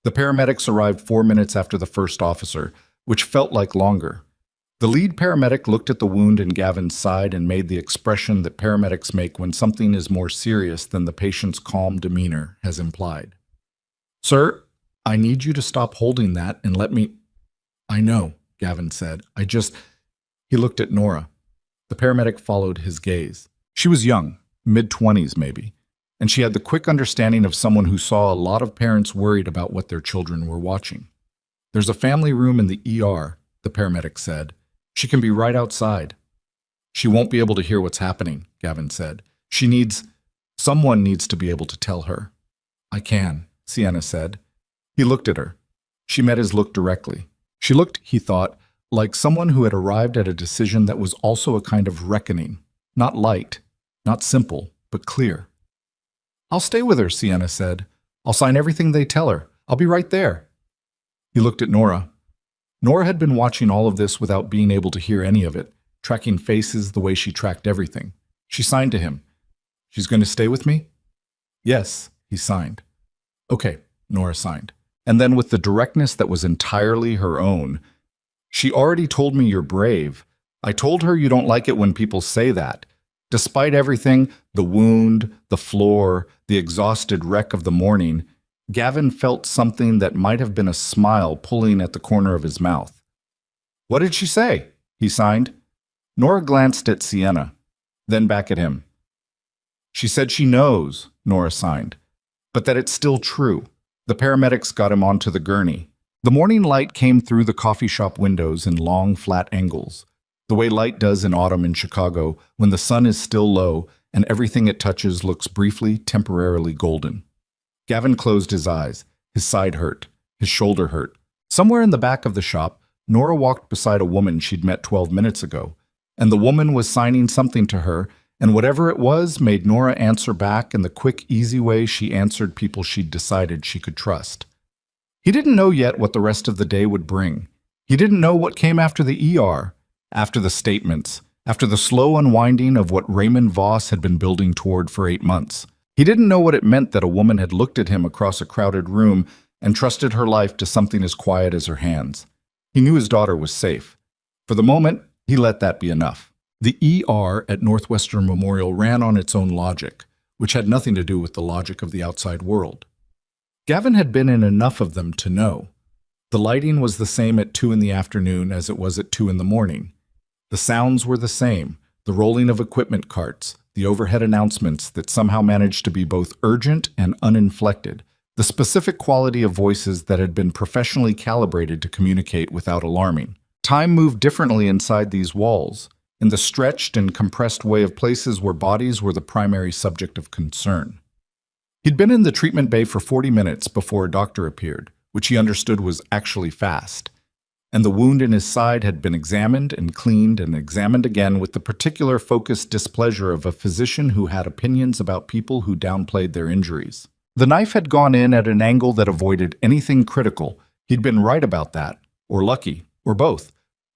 A: The paramedics arrived 4 minutes after the first officer, which felt like longer. The lead paramedic looked at the wound in Gavin's side and made the expression that paramedics make when something is more serious than the patient's calm demeanor has implied. "Sir, I need you to stop holding that and let me—" "I know," Gavin said. He looked at Nora. The paramedic followed his gaze. She was young, mid-20s maybe, and she had the quick understanding of someone who saw a lot of parents worried about what their children were watching. "There's a family room in the ER," the paramedic said. "She can be right outside." "She won't be able to hear what's happening," Gavin said. Someone needs to be able to tell her." "I can," Sienna said. He looked at her. She met his look directly. She looked, he thought, like someone who had arrived at a decision that was also a kind of reckoning. Not light, not simple, but clear. "I'll stay with her," Sienna said. "I'll sign everything they tell her. I'll be right there." He looked at Nora. Nora had been watching all of this without being able to hear any of it, tracking faces the way she tracked everything. She signed to him. "She's going to stay with me?" "Yes," he signed. "Okay," Nora signed. And then with the directness that was entirely her own, "She already told me you're brave. I told her you don't like it when people say that. Despite everything, the wound, the floor, the exhausted wreck of the morning, Gavin felt something that might have been a smile pulling at the corner of his mouth. "What did she say?" he signed. Nora glanced at Sienna, then back at him. "She said she knows," Nora signed, "but that it's still true." The paramedics got him onto the gurney. The morning light came through the coffee shop windows in long, flat angles, the way light does in autumn in Chicago when the sun is still low and everything it touches looks briefly, temporarily golden. Gavin closed his eyes. His side hurt. His shoulder hurt. Somewhere in the back of the shop, Nora walked beside a woman she'd met 12 minutes ago, and the woman was signing something to her, and whatever it was made Nora answer back in the quick, easy way she answered people she'd decided she could trust. He didn't know yet what the rest of the day would bring. He didn't know what came after the ER, after the statements, after the slow unwinding of what Raymond Voss had been building toward for 8 months. He didn't know what it meant that a woman had looked at him across a crowded room and trusted her life to something as quiet as her hands. He knew his daughter was safe. For the moment, he let that be enough. The ER at Northwestern Memorial ran on its own logic, which had nothing to do with the logic of the outside world. Gavin had been in enough of them to know. The lighting was the same at 2 in the afternoon as it was at 2 in the morning. The sounds were the same, the rolling of equipment carts, the overhead announcements that somehow managed to be both urgent and uninflected, the specific quality of voices that had been professionally calibrated to communicate without alarming. Time moved differently inside these walls, in the stretched and compressed way of places where bodies were the primary subject of concern. He'd been in the treatment bay for 40 minutes before a doctor appeared, which he understood was actually fast. and the wound in his side had been examined and cleaned and examined again with the particular focused displeasure of a physician who had opinions about people who downplayed their injuries. The knife had gone in at an angle that avoided anything critical. He'd been right about that, or lucky, or both.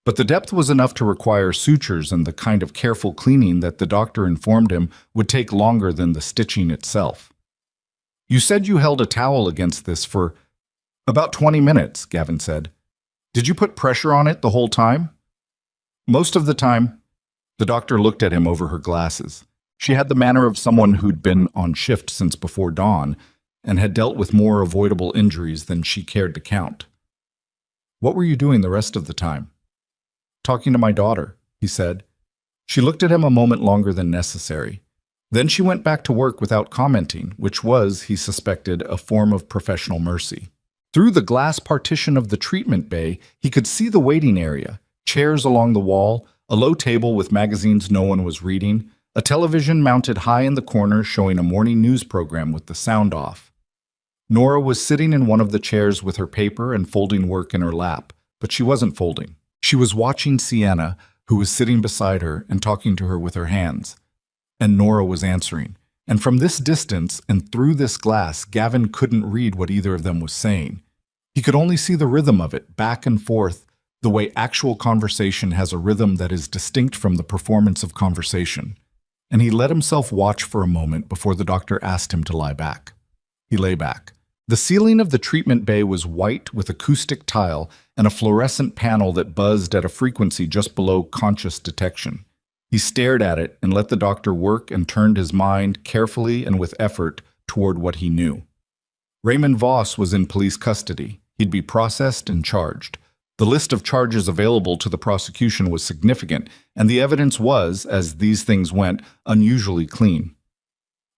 A: But the depth was enough to require sutures and the kind of careful cleaning that the doctor informed him would take longer than the stitching itself. "You said you held a towel against this for about 20 minutes, Gavin said. "Did you put pressure on it the whole time?" "Most of the time." The doctor looked at him over her glasses. She had the manner of someone who'd been on shift since before dawn and had dealt with more avoidable injuries than she cared to count. "What were you doing the rest of the time?" "Talking to my daughter," he said. She looked at him a moment longer than necessary. Then she went back to work without commenting, which was, he suspected, a form of professional mercy. Through the glass partition of the treatment bay, he could see the waiting area, chairs along the wall, a low table with magazines no one was reading, a television mounted high in the corner showing a morning news program with the sound off. Nora was sitting in one of the chairs with her paper and folding work in her lap, but she wasn't folding. She was watching Sienna, who was sitting beside her and talking to her with her hands. And Nora was answering. And from this distance and through this glass, Gavin couldn't read what either of them was saying. He could only see the rhythm of it, back and forth, the way actual conversation has a rhythm that is distinct from the performance of conversation. And he let himself watch for a moment before the doctor asked him to lie back. He lay back. The ceiling of the treatment bay was white with acoustic tile and a fluorescent panel that buzzed at a frequency just below conscious detection. He stared at it and let the doctor work and turned his mind carefully and with effort toward what he knew. Raymond Voss was in police custody. He'd be processed and charged. The list of charges available to the prosecution was significant, and the evidence was, as these things went, unusually clean.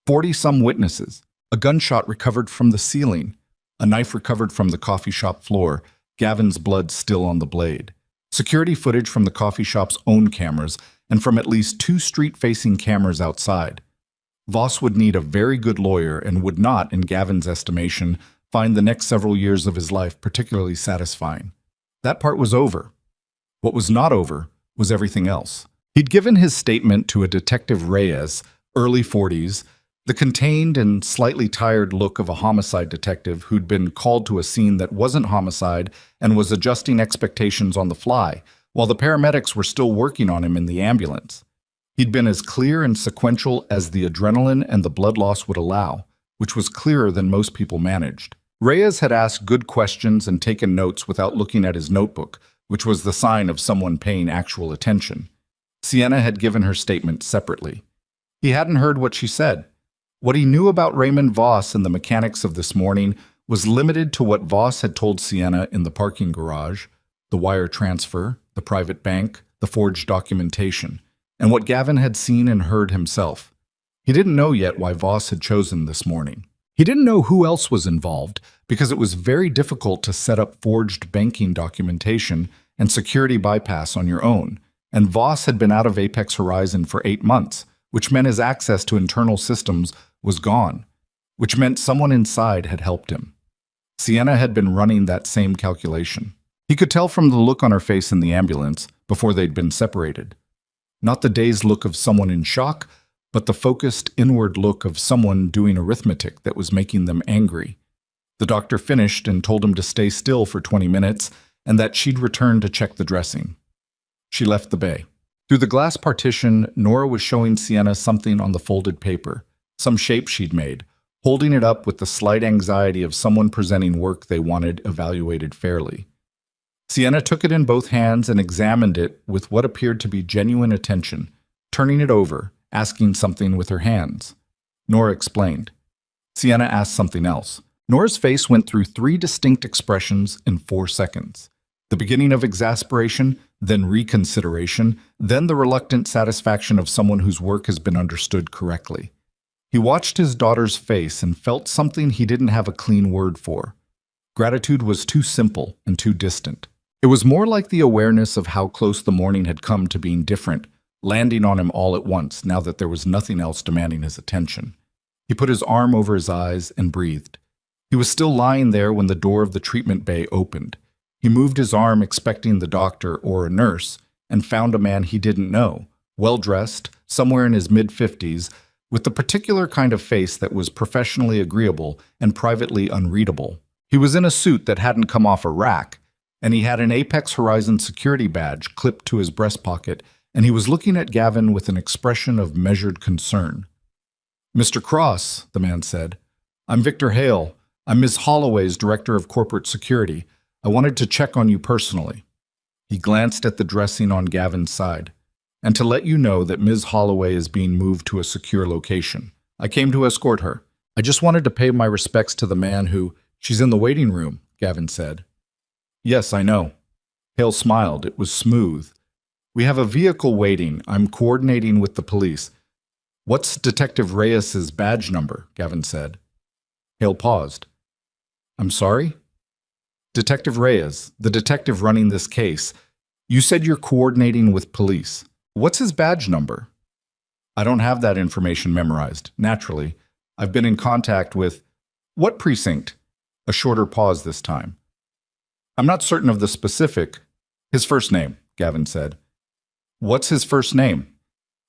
A: 40-some witnesses, a gunshot recovered from the ceiling, a knife recovered from the coffee shop floor, Gavin's blood still on the blade, security footage from the coffee shop's own cameras, and from at least 2 street-facing cameras outside. Voss would need a very good lawyer and would not, in Gavin's estimation, find the next several years of his life particularly satisfying. That part was over. What was not over was everything else. He'd given his statement to a Detective Reyes, early 40s, the contained and slightly tired look of a homicide detective who'd been called to a scene that wasn't homicide and was adjusting expectations on the fly, while the paramedics were still working on him in the ambulance. He'd been as clear and sequential as the adrenaline and the blood loss would allow, which was clearer than most people managed. Reyes had asked good questions and taken notes without looking at his notebook, which was the sign of someone paying actual attention. Sienna had given her statement separately. He hadn't heard what she said. What he knew about Raymond Voss and the mechanics of this morning was limited to what Voss had told Sienna in the parking garage, the wire transfer, the private bank, the forged documentation, and what Gavin had seen and heard himself. He didn't know yet why Voss had chosen this morning. He didn't know who else was involved because it was very difficult to set up forged banking documentation and security bypass on your own, and Voss had been out of Apex Horizon for 8 months, which meant his access to internal systems was gone, which meant someone inside had helped him. Sienna had been running that same calculation. He could tell from the look on her face in the ambulance before they'd been separated. Not the dazed look of someone in shock, but the focused inward look of someone doing arithmetic that was making them angry. The doctor finished and told him to stay still for 20 minutes and that she'd return to check the dressing. She left the bay. Through the glass partition, Nora was showing Sienna something on the folded paper, some shape she'd made, holding it up with the slight anxiety of someone presenting work they wanted evaluated fairly. Sienna took it in both hands and examined it with what appeared to be genuine attention, turning it over, asking something with her hands. Nora explained. Sienna asked something else. Nora's face went through 3 distinct expressions in 4 seconds. The beginning of exasperation, then reconsideration, then the reluctant satisfaction of someone whose work has been understood correctly. He watched his daughter's face and felt something he didn't have a clean word for. Gratitude was too simple and too distant. It was more like the awareness of how close the morning had come to being different, landing on him all at once now that there was nothing else demanding his attention. He put his arm over his eyes and breathed. He was still lying there when the door of the treatment bay opened. He moved his arm expecting the doctor or a nurse and found a man he didn't know, well-dressed, somewhere in his mid-50s, with the particular kind of face that was professionally agreeable and privately unreadable. He was in a suit that hadn't come off a rack, and he had an Apex Horizon security badge clipped to his breast pocket, and he was looking at Gavin with an expression of measured concern. "Mr. Cross," the man said, "I'm Victor Hale. I'm Ms. Holloway's Director of Corporate Security. I wanted to check on you personally." He glanced at the dressing on Gavin's side. "And to let you know that Ms. Holloway is being moved to a secure location. I came to escort her. I just wanted to pay my respects to the man who—" "She's in the waiting room," Gavin said. "Yes, I know." Hale smiled. It was smooth. "We have a vehicle waiting. I'm coordinating with the police." "What's Detective Reyes's badge number?" Gavin said. Hale paused. "I'm sorry?" "Detective Reyes, the detective running this case. You said you're coordinating with police. What's his badge number?" "I don't have that information memorized, naturally. I've been in contact with—" "What precinct?" A shorter pause this time. "I'm not certain of the specific—" "His first name," Gavin said. "What's his first name?"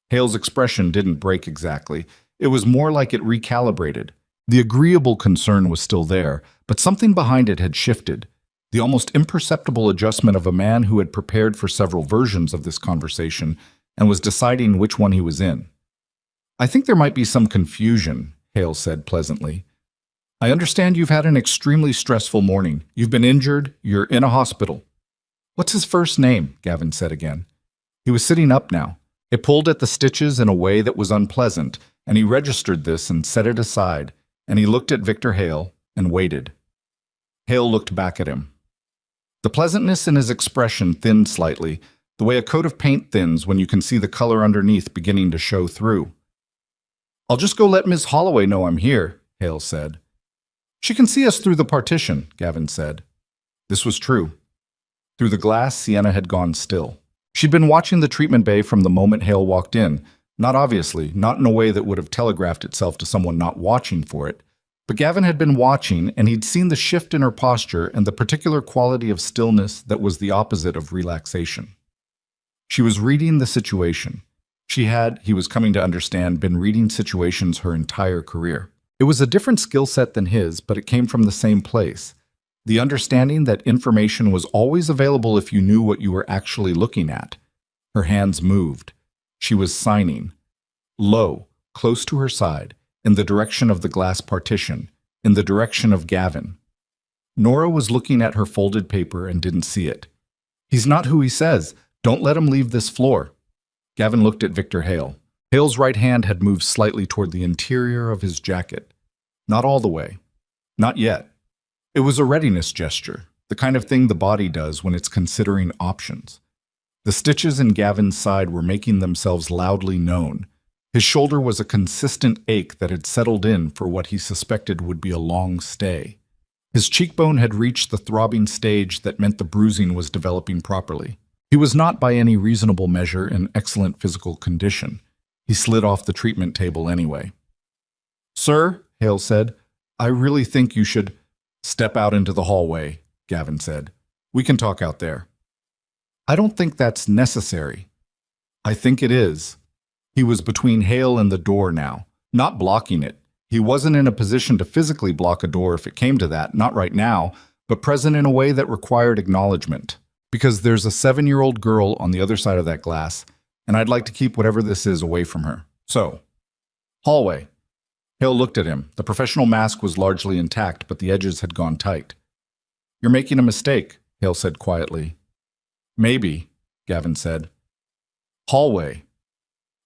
A: Hale's expression didn't break exactly. It was more like it recalibrated. The agreeable concern was still there, but something behind it had shifted. The almost imperceptible adjustment of a man who had prepared for several versions of this conversation and was deciding which one he was in. "I think there might be some confusion," Hale said pleasantly. "I understand you've had an extremely stressful morning. You've been injured. You're in a hospital." "What's his first name?" Gavin said again. He was sitting up now. It pulled at the stitches in a way that was unpleasant, and he registered this and set it aside, and he looked at Victor Hale and waited. Hale looked back at him. The pleasantness in his expression thinned slightly, the way a coat of paint thins when you can see the color underneath beginning to show through. "I'll just go let Ms. Holloway know I'm here," Hale said. "She can see us through the partition," Gavin said. This was true. Through the glass, Sienna had gone still. She'd been watching the treatment bay from the moment Hale walked in, not obviously, not in a way that would have telegraphed itself to someone not watching for it. But Gavin had been watching, and he'd seen the shift in her posture and the particular quality of stillness that was the opposite of relaxation. She was reading the situation. She had, he was coming to understand, been reading situations her entire career. It was a different skill set than his, but it came from the same place. The understanding that information was always available if you knew what you were actually looking at. Her hands moved. She was signing. Low, close to her side, in the direction of the glass partition, in the direction of Gavin. Nora was looking at her folded paper and didn't see it. "He's not who he says. Don't let him leave this floor." Gavin looked at Victor Hale. Hale's right hand had moved slightly toward the interior of his jacket. Not all the way. Not yet. It was a readiness gesture, the kind of thing the body does when it's considering options. The stitches in Gavin's side were making themselves loudly known. His shoulder was a consistent ache that had settled in for what he suspected would be a long stay. His cheekbone had reached the throbbing stage that meant the bruising was developing properly. He was not by any reasonable measure in excellent physical condition. He slid off the treatment table anyway. "Sir," Hale said, "I really think you should—" "Step out into the hallway," Gavin said. "We can talk out there." "I don't think that's necessary." "I think it is." He was between Hale and the door now, not blocking it. He wasn't in a position to physically block a door if it came to that, not right now, but present in a way that required acknowledgement. Because there's a 7-year-old girl on the other side of that glass, and I'd like to keep whatever this is away from her. So, hallway. Hale looked at him. The professional mask was largely intact, but the edges had gone tight. "You're making a mistake," Hale said quietly. "Maybe," Gavin said. Hallway.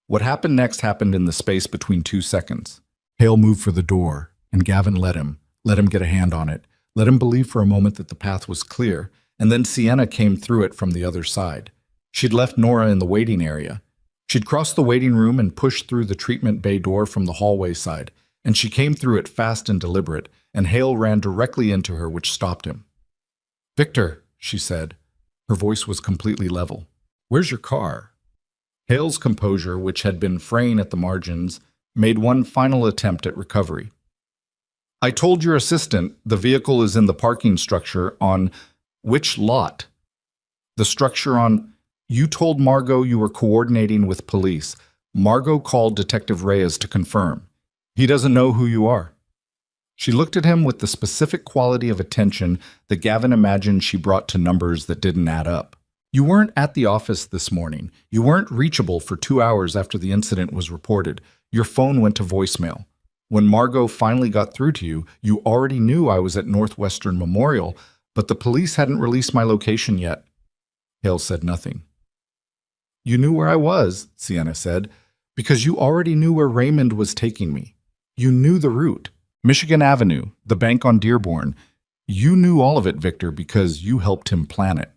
A: What happened next happened in the space between 2 seconds. Hale moved for the door, and Gavin let him get a hand on it, let him believe for a moment that the path was clear, and then Sienna came through it from the other side. She'd left Nora in the waiting area. She'd crossed the waiting room and pushed through the treatment bay door from the hallway side, and she came through it fast and deliberate, and Hale ran directly into her, which stopped him. "Victor," she said. Her voice was completely level. "Where's your car?" Hale's composure, which had been fraying at the margins, made one final attempt at recovery. "I told your assistant the vehicle is in the parking structure on—" Which lot? The structure on... You told Margot you were coordinating with police. Margot called Detective Reyes to confirm. He doesn't know who you are. She looked at him with the specific quality of attention that Gavin imagined she brought to numbers that didn't add up. You weren't at the office this morning. You weren't reachable for 2 hours after the incident was reported. Your phone went to voicemail. When Margot finally got through to you, you already knew I was at Northwestern Memorial, but the police hadn't released my location yet. Hale said nothing. You knew where I was, Sienna said, because you already knew where Raymond was taking me. You knew the route. Michigan Avenue, the bank on Dearborn. You knew all of it, Victor, because you helped him plan it.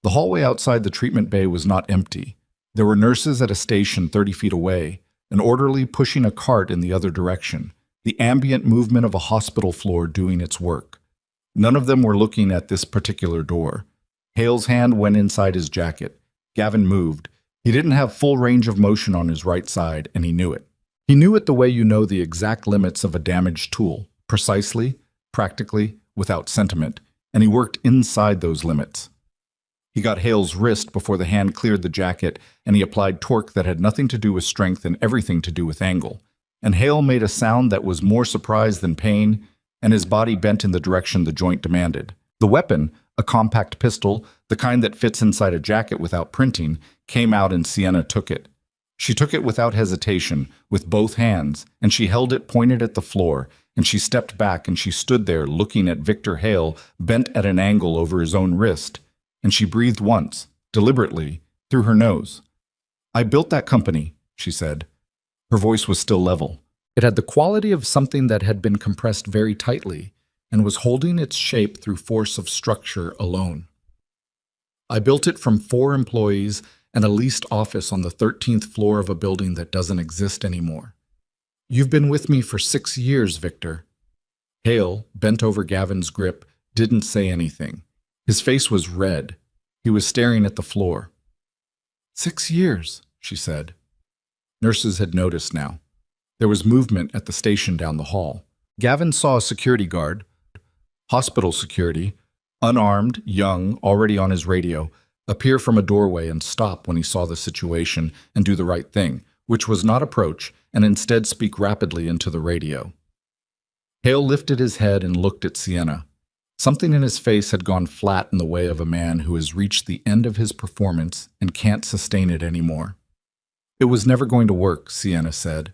A: The hallway outside the treatment bay was not empty. There were nurses at a station 30 feet away, an orderly pushing a cart in the other direction, the ambient movement of a hospital floor doing its work. None of them were looking at this particular door. Hale's hand went inside his jacket. Gavin moved. He didn't have full range of motion on his right side, and he knew it. He knew it the way you know the exact limits of a damaged tool, precisely, practically, without sentiment, and he worked inside those limits. He got Hale's wrist before the hand cleared the jacket, and he applied torque that had nothing to do with strength and everything to do with angle. And Hale made a sound that was more surprise than pain, and his body bent in the direction the joint demanded. The weapon, a compact pistol, the kind that fits inside a jacket without printing, came out and Sienna took it. She took it without hesitation, with both hands, and she held it pointed at the floor, and she stepped back and she stood there looking at Victor Hale bent at an angle over his own wrist, and she breathed once, deliberately, through her nose. I built that company, she said. Her voice was still level. It had the quality of something that had been compressed very tightly and was holding its shape through force of structure alone. I built it from 4 employees and a leased office on the 13th floor of a building that doesn't exist anymore. You've been with me for 6 years, Victor. Hale, bent over Gavin's grip, didn't say anything. His face was red. He was staring at the floor. 6 years, she said. Nurses had noticed now. There was movement at the station down the hall. Gavin saw a security guard, hospital security, unarmed, young, already on his radio, appear from a doorway and stop when he saw the situation and do the right thing, which was not approach and instead speak rapidly into the radio. Hale lifted his head and looked at Sienna. Something in his face had gone flat in the way of a man who has reached the end of his performance and can't sustain it anymore. It was never going to work, Sienna said.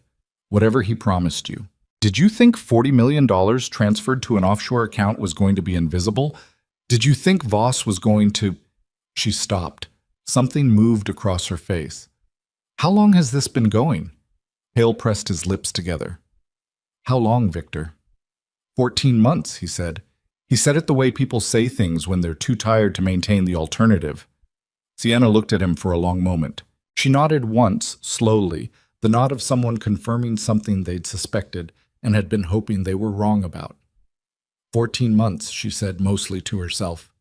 A: Whatever he promised you. Did you think $40 million transferred to an offshore account was going to be invisible? Did you think Voss was going to... She stopped. Something moved across her face. How long has this been going? Hale pressed his lips together. How long, Victor? 14 months, he said. He said it the way people say things when they're too tired to maintain the alternative. Sienna looked at him for a long moment. She nodded once, slowly, the nod of someone confirming something they'd suspected and had been hoping they were wrong about. 14 months, she said mostly to herself.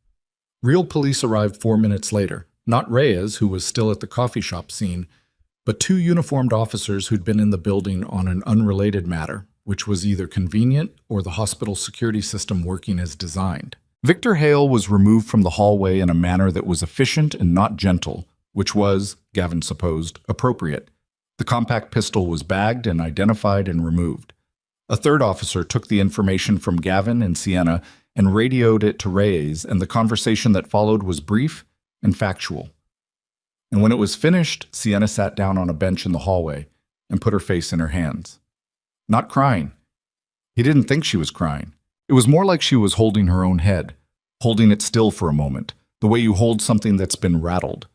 A: Real police arrived 4 minutes later, not Reyes, who was still at the coffee shop scene, but 2 uniformed officers who'd been in the building on an unrelated matter, which was either convenient or the hospital security system working as designed. Victor Hale was removed from the hallway in a manner that was efficient and not gentle, which was, Gavin supposed, appropriate. The compact pistol was bagged and identified and removed. A 3rd officer took the information from Gavin and Sienna and radioed it to Reyes, and the conversation that followed was brief and factual. And when it was finished, Sienna sat down on a bench in the hallway and put her face in her hands. Not crying. He didn't think she was crying. It was more like she was holding her own head, holding it still for a moment, the way you hold something that's been rattled.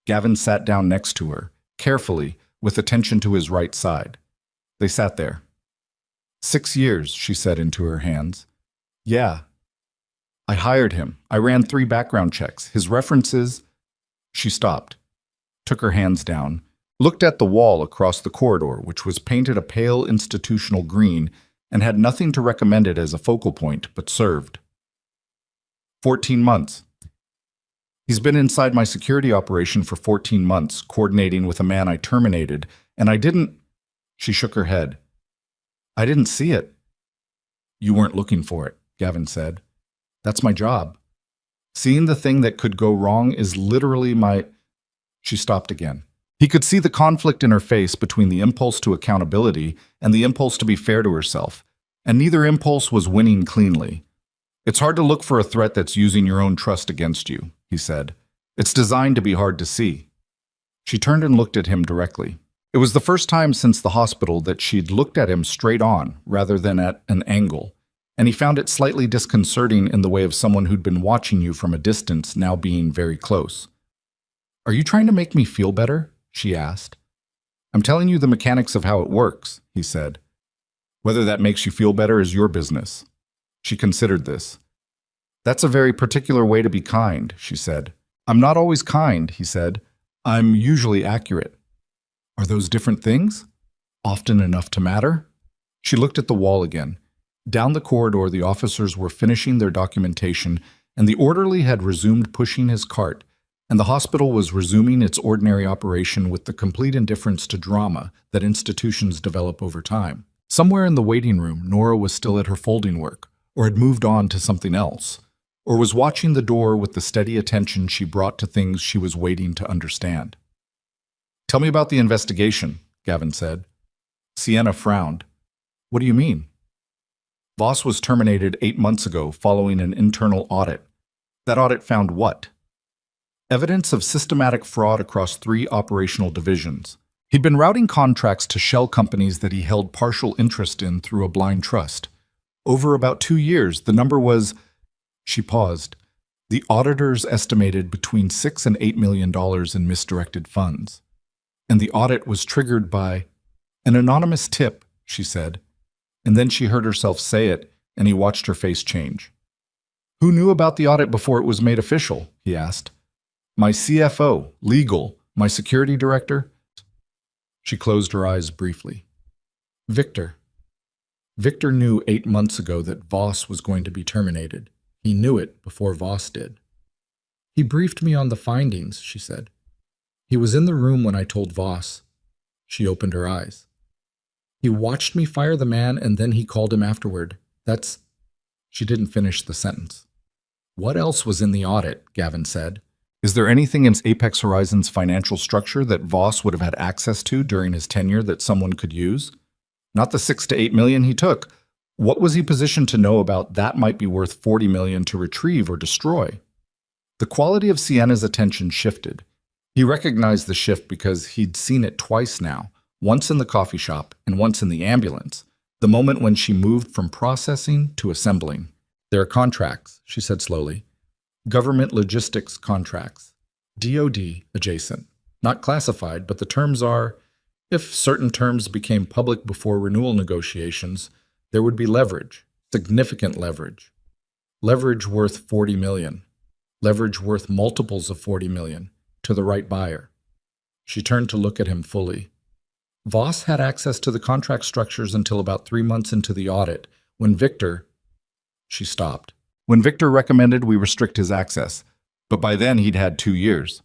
A: Gavin sat down next to her, carefully, with attention to his right side. They sat there. 6 years, she said into her hands. Yeah. I hired him. I ran 3 background checks. His references... She stopped, took her hands down, looked at the wall across the corridor, which was painted a pale institutional green and had nothing to recommend it as a focal point, but served. 14 months. He's been inside my security operation for 14 months, coordinating with a man I terminated, and I didn't... She shook her head. I didn't see it. You weren't looking for it, Gavin said. That's my job. Seeing the thing that could go wrong is literally my... She stopped again. He could see the conflict in her face between the impulse to accountability and the impulse to be fair to herself, and neither impulse was winning cleanly. It's hard to look for a threat that's using your own trust against you, he said. It's designed to be hard to see. She turned and looked at him directly. It was the first time since the hospital that she'd looked at him straight on rather than at an angle, and he found it slightly disconcerting in the way of someone who'd been watching you from a distance now being very close. "Are you trying to make me feel better?" she asked. "I'm telling you the mechanics of how it works," he said. "Whether that makes you feel better is your business." She considered this. "That's a very particular way to be kind," she said. "I'm not always kind," he said. "I'm usually accurate." "Are those different things? Often enough to matter?" She looked at the wall again. Down the corridor, the officers were finishing their documentation, and the orderly had resumed pushing his cart, and the hospital was resuming its ordinary operation with the complete indifference to drama that institutions develop over time. Somewhere in the waiting room, Nora was still at her folding work, or had moved on to something else, or was watching the door with the steady attention she brought to things she was waiting to understand. "Tell me about the investigation," Gavin said. Sienna frowned. "What do you mean?" "Voss was terminated 8 months ago following an internal audit. That audit found what? Evidence of systematic fraud across 3 operational divisions. He'd been routing contracts to shell companies that he held partial interest in through a blind trust. Over about 2 years, the number was..." She paused. "The auditors estimated between $6 and $8 million in misdirected funds. And the audit was triggered by an anonymous tip," she said. And then she heard herself say it, and he watched her face change. "Who knew about the audit before it was made official?" he asked. "My CFO, legal, my security director." She closed her eyes briefly. "Victor. Victor knew 8 months ago that Voss was going to be terminated. He knew it before Voss did. He briefed me on the findings," she said. "He was in the room when I told Voss." She opened her eyes. "He watched me fire the man and then he called him afterward. That's..." She didn't finish the sentence. "What else was in the audit?" Gavin said. "Is there anything in Apex Horizon's financial structure that Voss would have had access to during his tenure that someone could use? Not the 6 to 8 million he took. What was he positioned to know about that might be worth 40 million to retrieve or destroy?" The quality of Sienna's attention shifted. He recognized the shift because he'd seen it twice now, once in the coffee shop and once in the ambulance, the moment when she moved from processing to assembling. "There are contracts," she said slowly. "Government logistics contracts. DoD adjacent. Not classified, but the terms are, if certain terms became public before renewal negotiations, there would be leverage, significant leverage. Leverage worth 40 million. Leverage worth multiples of 40 million, to the right buyer." She turned to look at him fully. "Voss had access to the contract structures until about 3 months into the audit, when Victor..." She stopped. "When Victor recommended we restrict his access, but by then he'd had 2 years.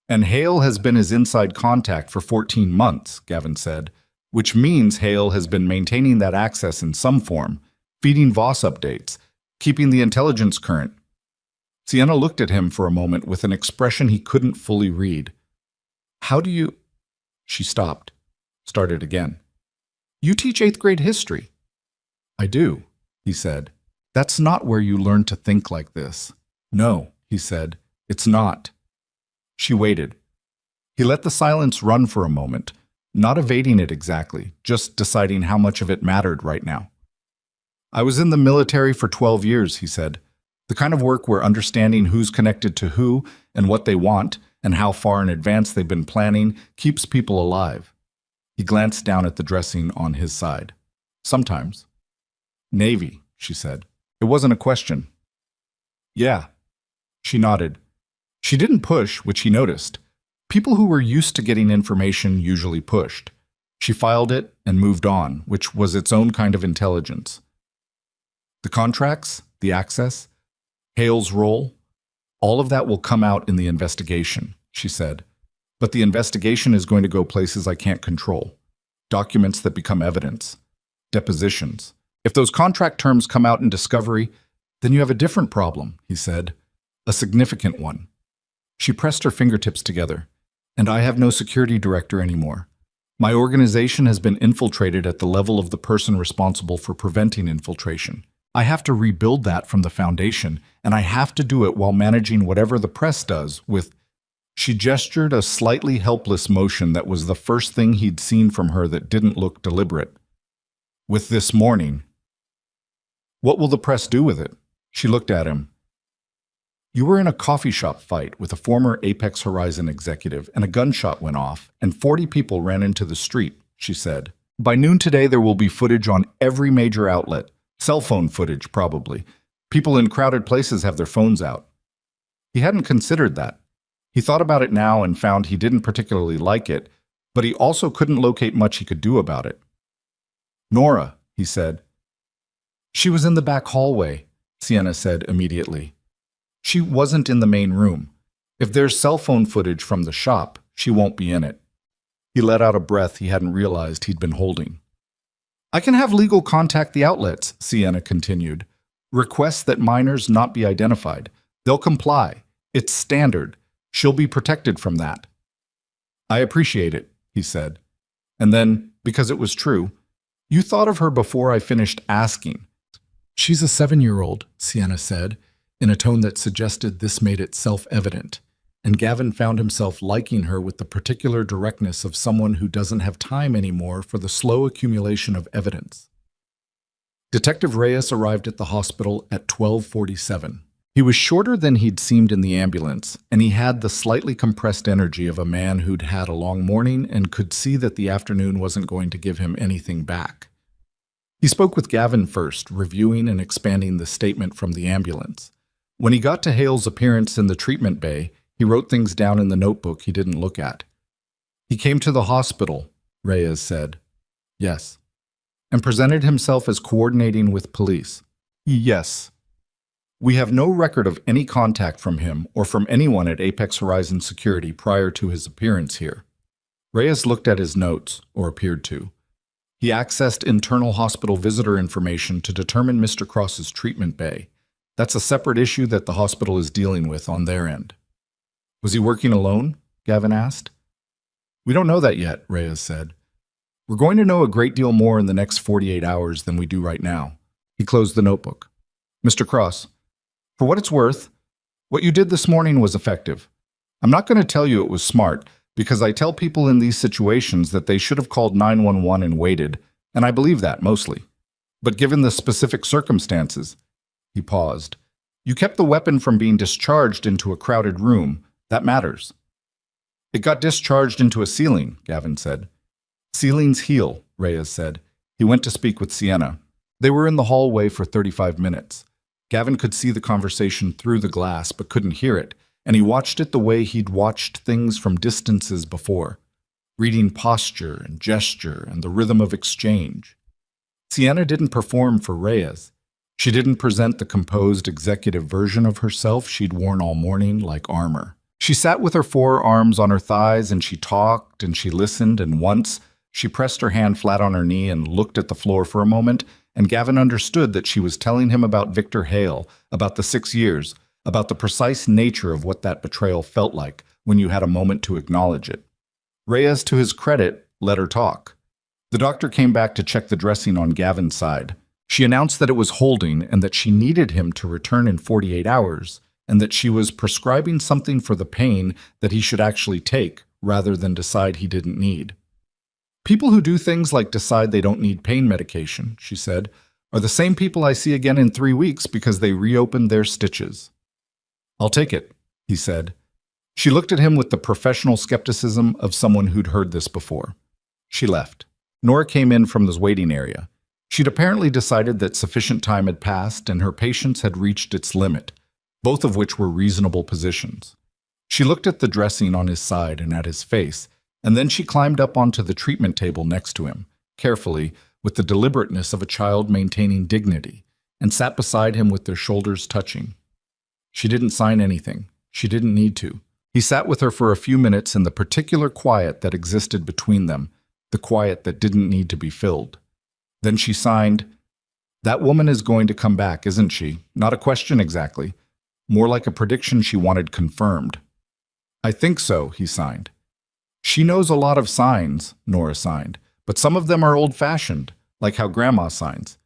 A: And Hale has been his inside contact for 14 months, Gavin said, which means Hale has been maintaining that access in some form, feeding Voss updates, keeping the intelligence current." Sienna looked at him for a moment with an expression he couldn't fully read. "How do you..." She stopped, started again. "You teach 8th grade history." "I do," he said. "That's not where you learn to think like this." "No," he said, "it's not." She waited. He let the silence run for a moment, not evading it exactly, just deciding how much of it mattered right now. "I was in the military for 12 years, he said. "The kind of work where understanding who's connected to who and what they want and how far in advance they've been planning keeps people alive." He glanced down at the dressing on his side. "Sometimes." "Navy," she said. It wasn't a question. "Yeah." She nodded. She didn't push, which he noticed. People who were used to getting information usually pushed. She filed it and moved on, which was its own kind of intelligence. "The contracts, the access, Hale's role, all of that will come out in the investigation," she said. "But the investigation is going to go places I can't control. Documents that become evidence. Depositions. If those contract terms come out in discovery, then you have a different problem," he said. a significant one. She pressed her fingertips together. And I have no security director anymore. My organization has been infiltrated at the level of the person responsible for preventing infiltration. I have to rebuild that from the foundation, and I have to do it while managing whatever the press does with... She gestured a slightly helpless motion that was the first thing he'd seen from her that didn't look deliberate. With this morning. What will the press do with it? She looked at him. You were in a coffee shop fight with a former Apex Horizon executive, and a gunshot went off, and 40 people ran into the street, she said. By noon today, there will be footage on every major outlet. Cell phone footage, probably. People in crowded places have their phones out. He hadn't considered that. He thought about it now and found he didn't particularly like it, but he also couldn't locate much he could do about it. Nora, he said. She was in the back hallway, Sienna said immediately. She wasn't in the main room. If there's cell phone footage from the shop, she won't be in it. He let out a breath he hadn't realized he'd been holding. I can have legal contact the outlets, Sienna continued. Request that minors not be identified. They'll comply. It's standard. She'll be protected from that. I appreciate it, he said. And then, because it was true, you thought of her before I finished asking. She's a 7-year-old, Sienna said, in a tone that suggested this made it self-evident, and Gavin found himself liking her with the particular directness of someone who doesn't have time anymore for the slow accumulation of evidence. Detective Reyes arrived at the hospital at 12:47. He was shorter than he'd seemed in the ambulance, and he had the slightly compressed energy of a man who'd had a long morning and could see that the afternoon wasn't going to give him anything back. He spoke with Gavin first, reviewing and expanding the statement from the ambulance. When he got to Hale's appearance in the treatment bay, he wrote things down in the notebook he didn't look at. He came to the hospital, Reyes said. Yes. And presented himself as coordinating with police. Yes. We have no record of any contact from him or from anyone at Apex Horizon Security prior to his appearance here. Reyes looked at his notes, or appeared to. He accessed internal hospital visitor information to determine Mr. Cross's treatment bay. That's a separate issue that the hospital is dealing with on their end. Was he working alone? Gavin asked. We don't know that yet, Reyes said. We're going to know a great deal more in the next 48 hours than we do right now. He closed the notebook. Mr. Cross, for what it's worth, what you did this morning was effective. I'm not going to tell you it was smart, because I tell people in these situations that they should have called 911 and waited, and I believe that mostly. But given the specific circumstances, he paused. You kept the weapon from being discharged into a crowded room. That matters. It got discharged into a ceiling, Gavin said. Ceilings heal, Reyes said. He went to speak with Sienna. They were in the hallway for 35 minutes. Gavin could see the conversation through the glass but couldn't hear it, and he watched it the way he'd watched things from distances before, reading posture and gesture and the rhythm of exchange. Sienna didn't perform for Reyes. She didn't present the composed executive version of herself she'd worn all morning like armor. She sat with her forearms on her thighs, and she talked and she listened, and once she pressed her hand flat on her knee and looked at the floor for a moment, and Gavin understood that she was telling him about Victor Hale, about the 6 years, about the precise nature of what that betrayal felt like when you had a moment to acknowledge it. Reyes, to his credit, let her talk. The doctor came back to check the dressing on Gavin's side. She announced that it was holding and that she needed him to return in 48 hours, and that she was prescribing something for the pain that he should actually take rather than decide he didn't need. People who do things like decide they don't need pain medication, she said, are the same people I see again in 3 weeks because they reopened their stitches. I'll take it, he said. She looked at him with the professional skepticism of someone who'd heard this before. She left. Nora came in from the waiting area. She'd apparently decided that sufficient time had passed and her patience had reached its limit, both of which were reasonable positions. She looked at the dressing on his side and at his face, and then she climbed up onto the treatment table next to him, carefully, with the deliberateness of a child maintaining dignity, and sat beside him with their shoulders touching. She didn't sign anything. She didn't need to. He sat with her for a few minutes in the particular quiet that existed between them, the quiet that didn't need to be filled. Then she signed, "That woman is going to come back, isn't she? Not a question exactly. more like a prediction she wanted confirmed. I think so, he signed. She knows a lot of signs, Nora signed, but some of them are old-fashioned, like how Grandma signs.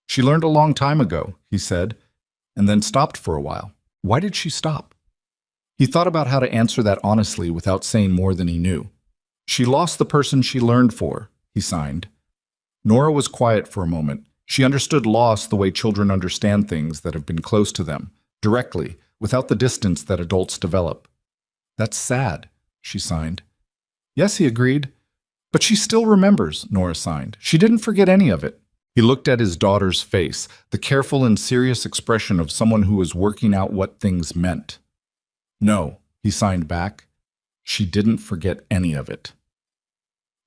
A: She learned a long time ago, he said, and then stopped for a while. Why did she stop? He thought about how to answer that honestly without saying more than he knew. She lost the person she learned for, he signed. Nora was quiet for a moment. She understood loss the way children understand things that have been close to them, directly, without the distance that adults develop. That's sad, she signed. Yes, he agreed. But she still remembers, Nora signed. She didn't forget any of it. He looked at his daughter's face, the careful and serious expression of someone who was working out what things meant. No, he signed back. She didn't forget any of it.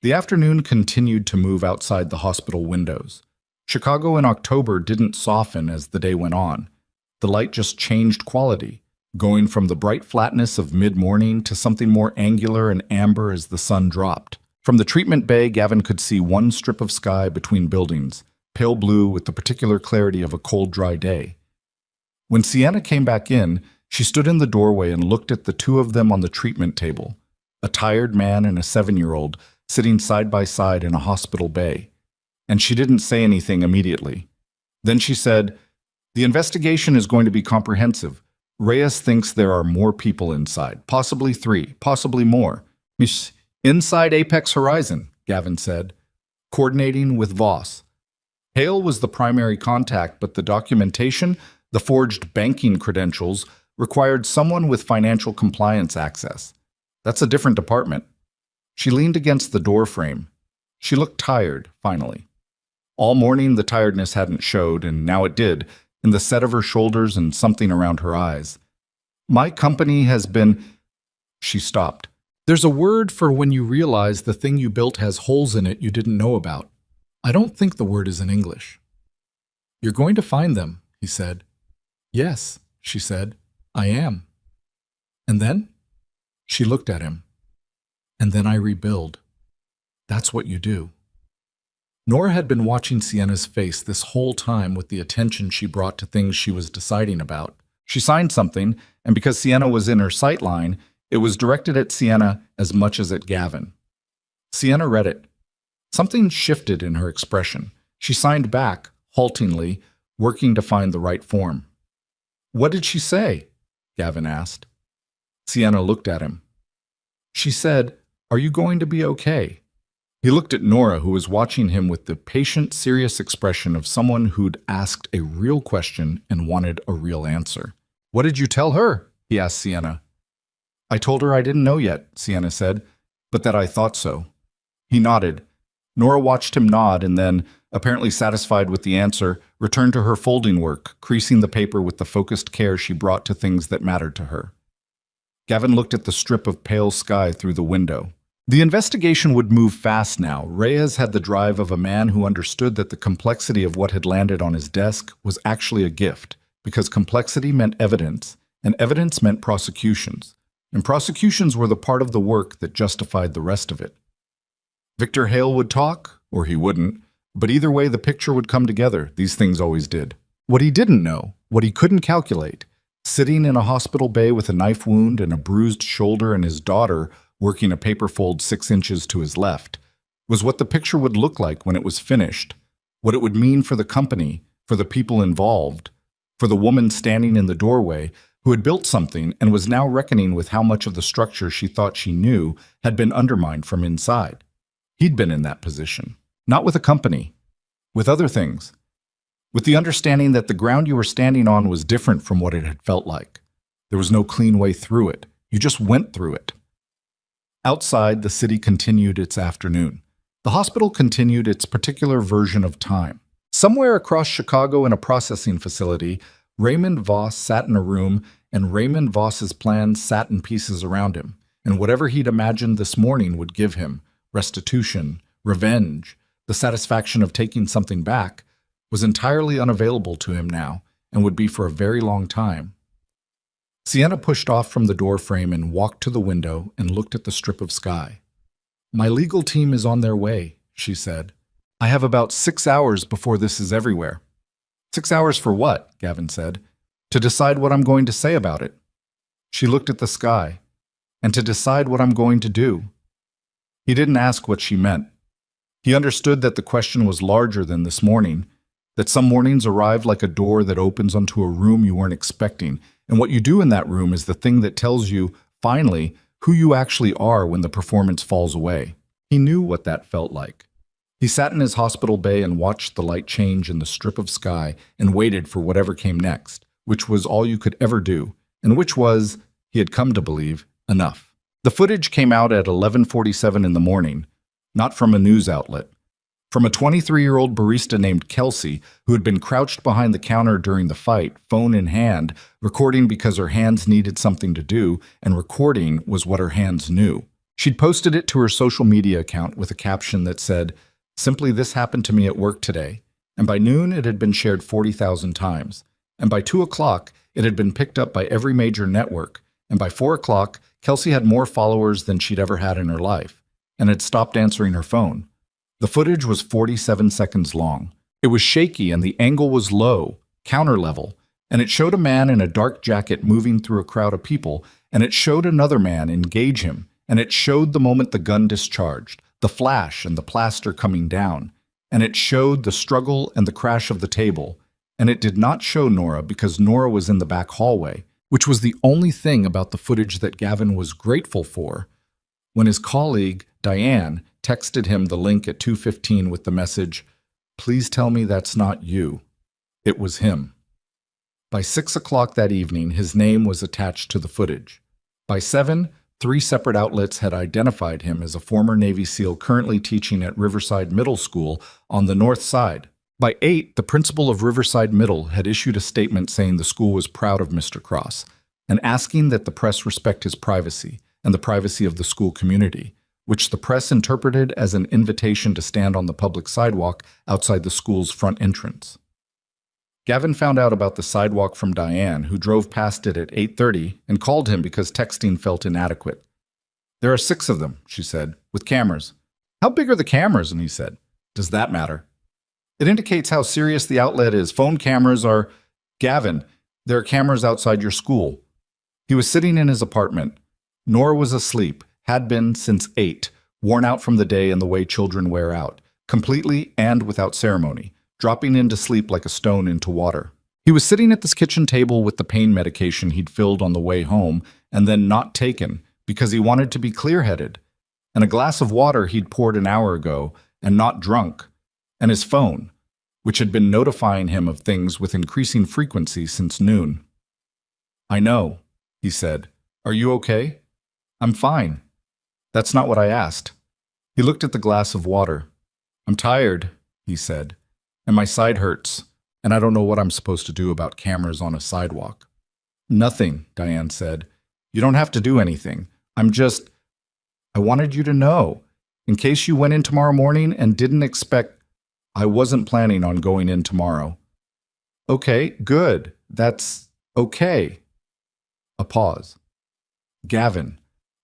A: The afternoon continued to move outside the hospital windows. Chicago in October didn't soften as the day went on. The light just changed quality, going from the bright flatness of mid-morning to something more angular and amber as the sun dropped. From the treatment bay, Gavin could see one strip of sky between buildings, pale blue with the particular clarity of a cold, dry day. When Sienna came back in, she stood in the doorway and looked at the two of them on the treatment table, a tired man and a 7-year-old sitting side by side in a hospital bay. And she didn't say anything immediately. Then she said, "The investigation is going to be comprehensive. Reyes thinks there are more people inside, possibly 3, possibly more. Miss, inside Apex Horizon," Gavin said, coordinating with Voss. Hale was the primary contact, but the documentation, the forged banking credentials, required someone with financial compliance access. That's a different department. She leaned against the door frame. She looked tired, finally. All morning the tiredness hadn't showed, and now it did, in the set of her shoulders and something around her eyes. "My company has been—" She stopped. "There's a word for when you realize the thing you built has holes in it you didn't know about. I don't think the word is in English." "You're going to find them," he said. "Yes," she said. "I am." "And then?" She looked at him. "And then I rebuild. That's what you do." Nora had been watching Sienna's face this whole time with the attention she brought to things she was deciding about. She signed something, and because Sienna was in her sight line, it was directed at Sienna as much as at Gavin. Sienna read it. Something shifted in her expression. She signed back, haltingly, working to find the right form. "What did she say?" Gavin asked. Sienna looked at him. She said, "Are you going to be okay?" He looked at Nora, who was watching him with the patient, serious expression of someone who'd asked a real question and wanted a real answer. "What did you tell her?" he asked Sienna. "I told her I didn't know yet," Sienna said, "but that I thought so." He nodded. Nora watched him nod and then, apparently satisfied with the answer, returned to her folding work, creasing the paper with the focused care she brought to things that mattered to her. Gavin looked at the strip of pale sky through the window. The investigation would move fast now. Reyes had the drive of a man who understood that the complexity of what had landed on his desk was actually a gift, because complexity meant evidence, and evidence meant prosecutions. And prosecutions were the part of the work that justified the rest of it. Victor Hale would talk, or he wouldn't, but either way the picture would come together. These things always did. What he didn't know, what he couldn't calculate, sitting in a hospital bay with a knife wound and a bruised shoulder and his daughter working a paper fold 6 inches to his left, was what the picture would look like when it was finished, what it would mean for the company, for the people involved, for the woman standing in the doorway who had built something and was now reckoning with how much of the structure she thought she knew had been undermined from inside. He'd been in that position, not with a company, with other things, with the understanding that the ground you were standing on was different from what it had felt like. There was no clean way through it. You just went through it. Outside, the city continued its afternoon. The hospital continued its particular version of time. Somewhere across Chicago in a processing facility, Raymond Voss sat in a room, and Raymond Voss's plans sat in pieces around him, and whatever he'd imagined this morning would give him, restitution, revenge, the satisfaction of taking something back, was entirely unavailable to him now, and would be for a very long time. Sienna pushed off from the door frame and walked to the window and looked at the strip of sky. "My legal team is on their way," she said. "I have about 6 hours before this is everywhere." "6 hours for what?" Gavin said. To decide what I'm going to say about it. She looked at the sky. And to decide what I'm going to do. He didn't ask what she meant. He understood that the question was larger than this morning, that some mornings arrive like a door that opens onto a room you weren't expecting, and what you do in that room is the thing that tells you, finally, who you actually are when the performance falls away. He knew what that felt like. He sat in his hospital bay and watched the light change in the strip of sky and waited for whatever came next, which was all you could ever do, and which was, he had come to believe, enough. The footage came out at 11:47 in the morning, not from a news outlet. From a 23-year-old barista named Kelsey, who had been crouched behind the counter during the fight, phone in hand, recording because her hands needed something to do, and recording was what her hands knew. She'd posted it to her social media account with a caption that said, "Simply this happened to me at work today." And by noon, it had been shared 40,000 times. And by 2 o'clock, it had been picked up by every major network. And by 4 o'clock, Kelsey had more followers than she'd ever had in her life, and had stopped answering her phone. The footage was 47 seconds long. It was shaky and the angle was low, counter level, and it showed a man in a dark jacket moving through a crowd of people, and it showed another man engage him, and it showed the moment the gun discharged, the flash and the plaster coming down, and it showed the struggle and the crash of the table, and it did not show Nora because Nora was in the back hallway, which was the only thing about the footage that Gavin was grateful for, when his colleague, Diane, texted him the link at 2:15 with the message, "Please tell me that's not you." It was him. By 6 o'clock that evening, his name was attached to the footage. By 7, 3 separate outlets had identified him as a former Navy SEAL currently teaching at Riverside Middle School on the north side. By 8, the principal of Riverside Middle had issued a statement saying the school was proud of Mr. Cross and asking that the press respect his privacy and the privacy of the school community, which the press interpreted as an invitation to stand on the public sidewalk outside the school's front entrance. Gavin found out about the sidewalk from Diane, who drove past it at 8:30 and called him because texting felt inadequate. "There are 6 of them," she said, "with cameras." "How big are the cameras?" And he said, "Does that matter?" "It indicates how serious the outlet is. Phone cameras are—" "Gavin, there are cameras outside your school." He was sitting in his apartment. Nora was asleep, had been since 8, worn out from the day and the way children wear out, completely and without ceremony, dropping into sleep like a stone into water. He was sitting at this kitchen table with the pain medication he'd filled on the way home and then not taken because he wanted to be clear-headed, and a glass of water he'd poured an hour ago and not drunk, and his phone, which had been notifying him of things with increasing frequency since noon. "I know," he said. "Are you okay?" "I'm fine." "That's not what I asked." He looked at the glass of water. "I'm tired," he said, "and my side hurts, and I don't know what I'm supposed to do about cameras on a sidewalk." "Nothing," Diane said. "You don't have to do anything. I wanted you to know, in case you went in tomorrow morning and didn't expect— I wasn't planning on going in tomorrow." "Okay, good. That's okay." A pause. "Gavin,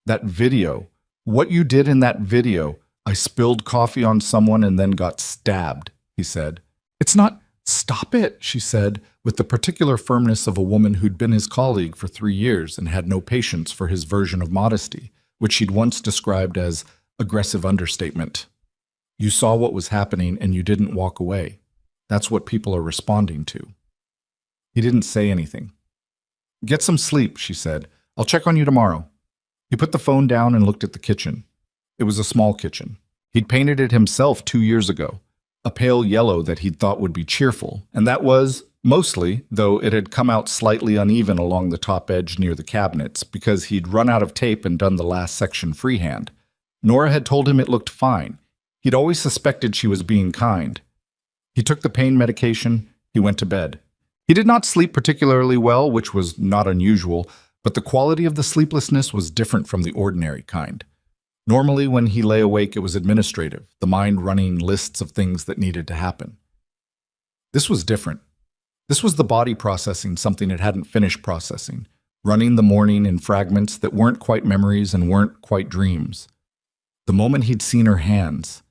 A: that video, what you did in that video, I spilled coffee on someone and then got stabbed," he said. "It's not—" "Stop it," she said, with the particular firmness of a woman who'd been his colleague for 3 years and had no patience for his version of modesty, which she'd once described as aggressive understatement. "You saw what was happening and you didn't walk away. That's what people are responding to." He didn't say anything. "Get some sleep," she said. "I'll check on you tomorrow." He put the phone down and looked at the kitchen. It was a small kitchen. He'd painted it himself 2 years ago, a pale yellow that he'd thought would be cheerful, and that was, mostly, though it had come out slightly uneven along the top edge near the cabinets because he'd run out of tape and done the last section freehand. Nora had told him it looked fine. He'd always suspected she was being kind. He took the pain medication. He went to bed. He did not sleep particularly well, which was not unusual, but the quality of the sleeplessness was different from the ordinary kind. Normally, when he lay awake, it was administrative, the mind running lists of things that needed to happen. This was different. This was the body processing something it hadn't finished processing, running the morning in fragments that weren't quite memories and weren't quite dreams. The moment he'd seen her hands,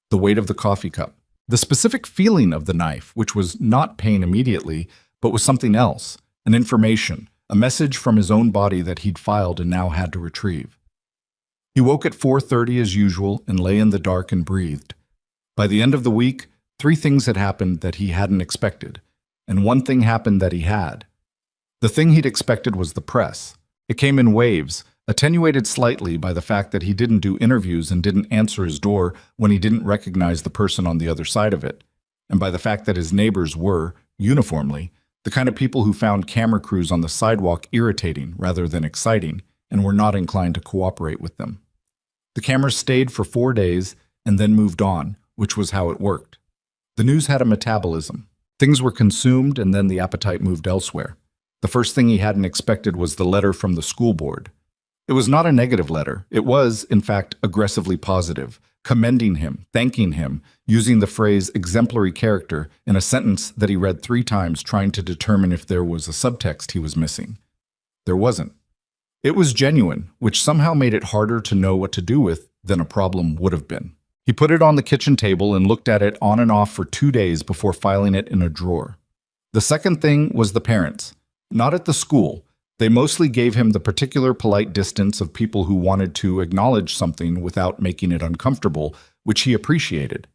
A: the weight of the coffee cup, the specific feeling of the knife, which was not pain immediately, but was something else, an information, a message from his own body that he'd filed and now had to retrieve. He woke at 4:30 as usual and lay in the dark and breathed. By the end of the week, 3 things had happened that he hadn't expected, and 1 thing happened that he had. The thing he'd expected was the press. It came in waves, attenuated slightly by the fact that he didn't do interviews and didn't answer his door when he didn't recognize the person on the other side of it, and by the fact that his neighbors were, uniformly, the kind of people who found camera crews on the sidewalk irritating rather than exciting and were not inclined to cooperate with them. The cameras stayed for 4 days and then moved on, which was how it worked. The news had a metabolism. Things were consumed and then the appetite moved elsewhere. The first thing he hadn't expected was the letter from the school board. It was not a negative letter. It was, in fact, aggressively positive, commending him, thanking him, using the phrase exemplary character in a sentence that he read 3 times, trying to determine if there was a subtext he was missing. There wasn't. It was genuine, which somehow made it harder to know what to do with than a problem would have been. He put it on the kitchen table and looked at it on and off for 2 days before filing it in a drawer. The second thing was the parents. Not at the school. They mostly gave him the particular polite distance of people who wanted to acknowledge something without making it uncomfortable, which he appreciated.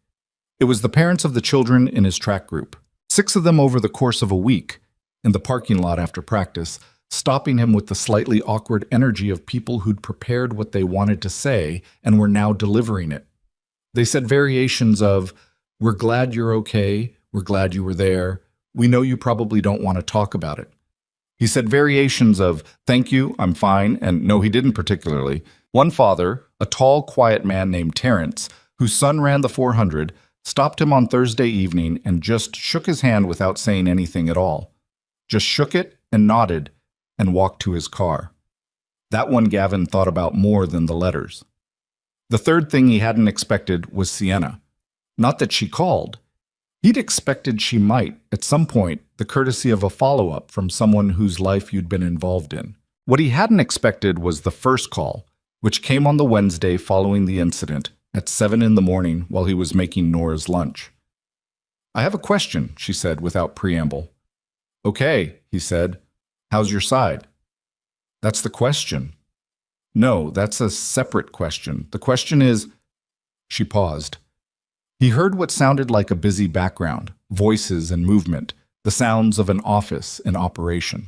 A: It was the parents of the children in his track group, 6 of them over the course of a week, in the parking lot after practice, stopping him with the slightly awkward energy of people who'd prepared what they wanted to say and were now delivering it. They said variations of, "We're glad you're okay, we're glad you were there, we know you probably don't want to talk about it." He said variations of, "Thank you, I'm fine," and "No, he didn't particularly." One father, a tall, quiet man named Terrence, whose son ran the 400, stopped him on Thursday evening and just shook his hand without saying anything at all. Just shook it and nodded and walked to his car. That one Gavin thought about more than the letters. The third thing he hadn't expected was Sienna. Not that she called. He'd expected she might, at some point, the courtesy of a follow-up from someone whose life you'd been involved in. What he hadn't expected was the first call, which came on the Wednesday following the incident, at 7 in the morning while he was making Nora's lunch. "I have a question," she said without preamble. "Okay," he said. "How's your side?" "That's the question." "No, that's a separate question. The question is—" She paused. He heard what sounded like a busy background, voices and movement, the sounds of an office in operation.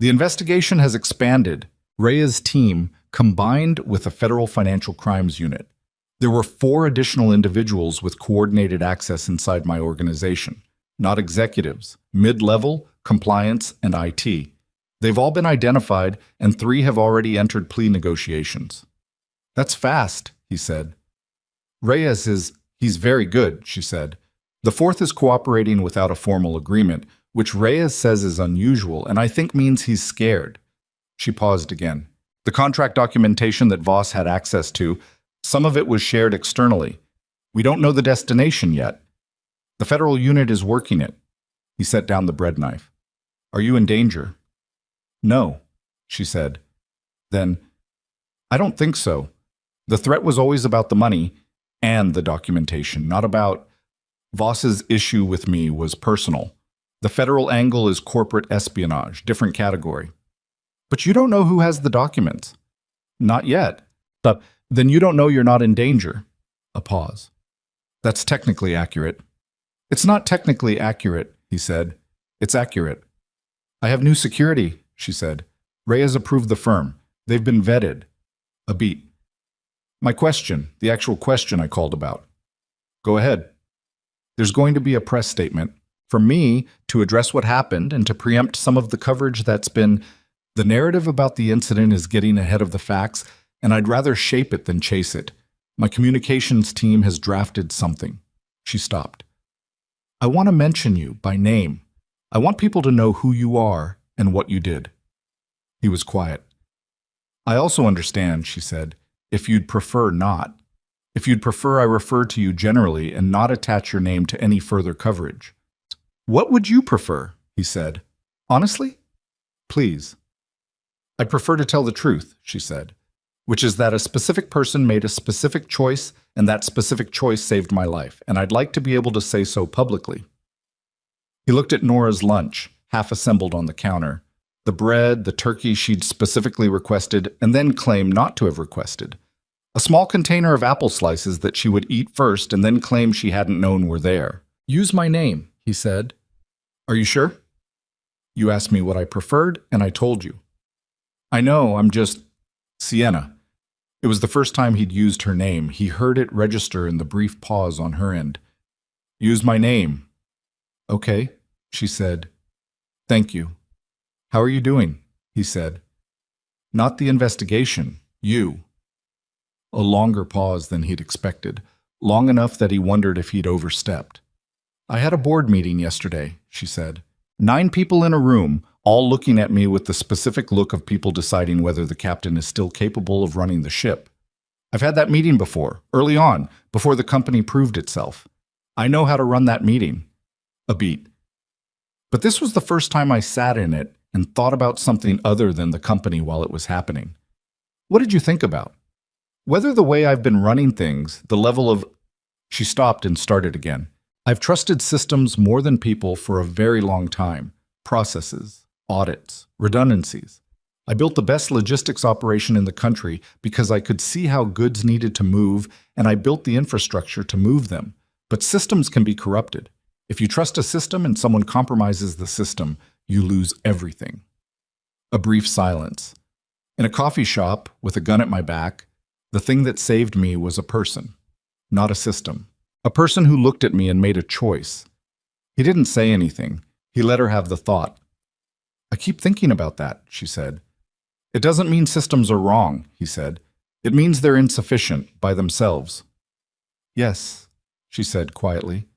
A: "The investigation has expanded. Rhea's team combined with a federal financial crimes unit. There were 4 additional individuals with coordinated access inside my organization, not executives, mid-level, compliance, and IT. They've all been identified, and 3 have already entered plea negotiations." "That's fast," he said. "Reyes is... He's very good," she said. "The 4th is cooperating without a formal agreement, which Reyes says is unusual, and I think means he's scared." She paused again. "The contract documentation that Voss had access to, some of it was shared externally. We don't know the destination yet. The federal unit is working it." He set down the bread knife. "Are you in danger?" "No," she said. Then, "I don't think so. The threat was always about the money and the documentation, not about... Voss's issue with me was personal. The federal angle is corporate espionage, different category." "But you don't know who has the documents." "Not yet." "But then you don't know you're not in danger." A pause. "That's technically accurate." "It's not technically accurate," he said. "It's accurate." "I have new security," she said. "Reyes approved the firm. They've been vetted." A beat. "My question, the actual question I called about." "Go ahead." "There's going to be a press statement from me to address what happened and to preempt some of the coverage that's been... The narrative about the incident is getting ahead of the facts, and I'd rather shape it than chase it. My communications team has drafted something." She stopped. "I want to mention you by name. I want people to know who you are and what you did." He was quiet. "I also understand," she said, "if you'd prefer not. If you'd prefer I refer to you generally and not attach your name to any further coverage." "What would you prefer?" he said. "Honestly?" "Please." "I'd prefer to tell the truth," she said, "which is that a specific person made a specific choice and that specific choice saved my life, and I'd like to be able to say so publicly." He looked at Nora's lunch, half assembled on the counter. The bread, the turkey she'd specifically requested and then claimed not to have requested. A small container of apple slices that she would eat first and then claim she hadn't known were there. "Use my name," he said. "Are you sure? You asked me what I preferred, and I told you." "I know, I'm just Sienna." It was the first time he'd used her name. He heard it register in the brief pause on her end. "Use my name." "Okay," she said. "Thank you." "How are you doing?" he said. "Not the investigation, you." A longer pause than he'd expected, long enough that he wondered if he'd overstepped. "I had a board meeting yesterday," she said. 9 people in a room, all looking at me with the specific look of people deciding whether the captain is still capable of running the ship. I've had that meeting before, early on, before the company proved itself. I know how to run that meeting. A beat. But this was the first time I sat in it and thought about something other than the company while it was happening. "What did you think about? Whether the way I've been running things, the level of—" She stopped and started again. "I've trusted systems more than people for a very long time. Processes, audits, redundancies. I built the best logistics operation in the country because I could see how goods needed to move, and I built the infrastructure to move them. But systems can be corrupted. If you trust a system and someone compromises the system, you lose everything." A brief silence. In a coffee shop, with a gun at my back, the thing that saved me was a person, not a system. A person who looked at me and made a choice. He didn't say anything. He let her have the thought. "I keep thinking about that," she said. "It doesn't mean systems are wrong," he said. "It means they're insufficient by themselves." "Yes," she said quietly.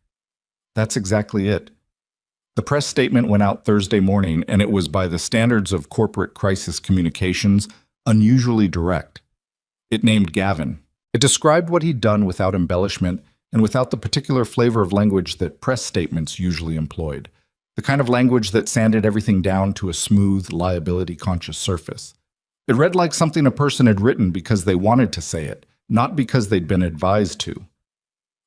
A: "That's exactly it." The press statement went out Thursday morning, and it was, by the standards of corporate crisis communications, unusually direct. It named Gavin. It described what he'd done without embellishment and without the particular flavor of language that press statements usually employed, the kind of language that sanded everything down to a smooth, liability-conscious surface. It read like something a person had written because they wanted to say it, not because they'd been advised to.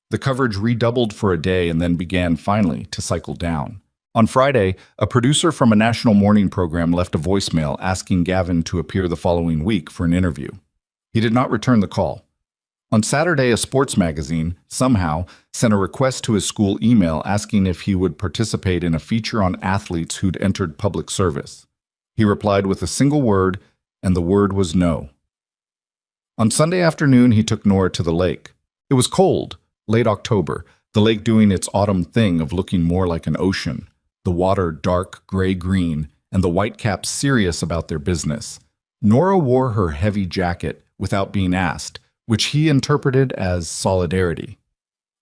A: The coverage redoubled for a day and then began, finally, to cycle down. On Friday, a producer from a national morning program left a voicemail asking Gavin to appear the following week for an interview. He did not return the call. On Saturday, a sports magazine, somehow, sent a request to his school email asking if he would participate in a feature on athletes who'd entered public service. He replied with a single word, and the word was no. On Sunday afternoon, he took Nora to the lake. It was cold, late October, the lake doing its autumn thing of looking more like an ocean, the water dark gray-green, and the whitecaps serious about their business. Nora wore her heavy jacket without being asked, which he interpreted as solidarity.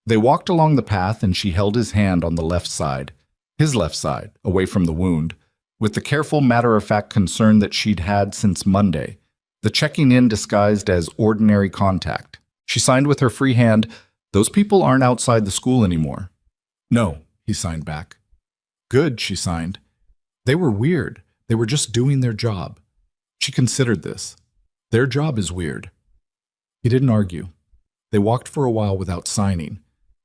A: They walked along the path and she held his hand on the left side, his left side, away from the wound, with the careful matter-of-fact concern that she'd had since Monday, the checking in disguised as ordinary contact. She signed with her free hand, "Those people aren't outside the school anymore." "No," he signed back. "Good," she signed. "They were weird. They were just doing their job." She considered this. Their job is weird. He didn't argue. They walked for a while without signing.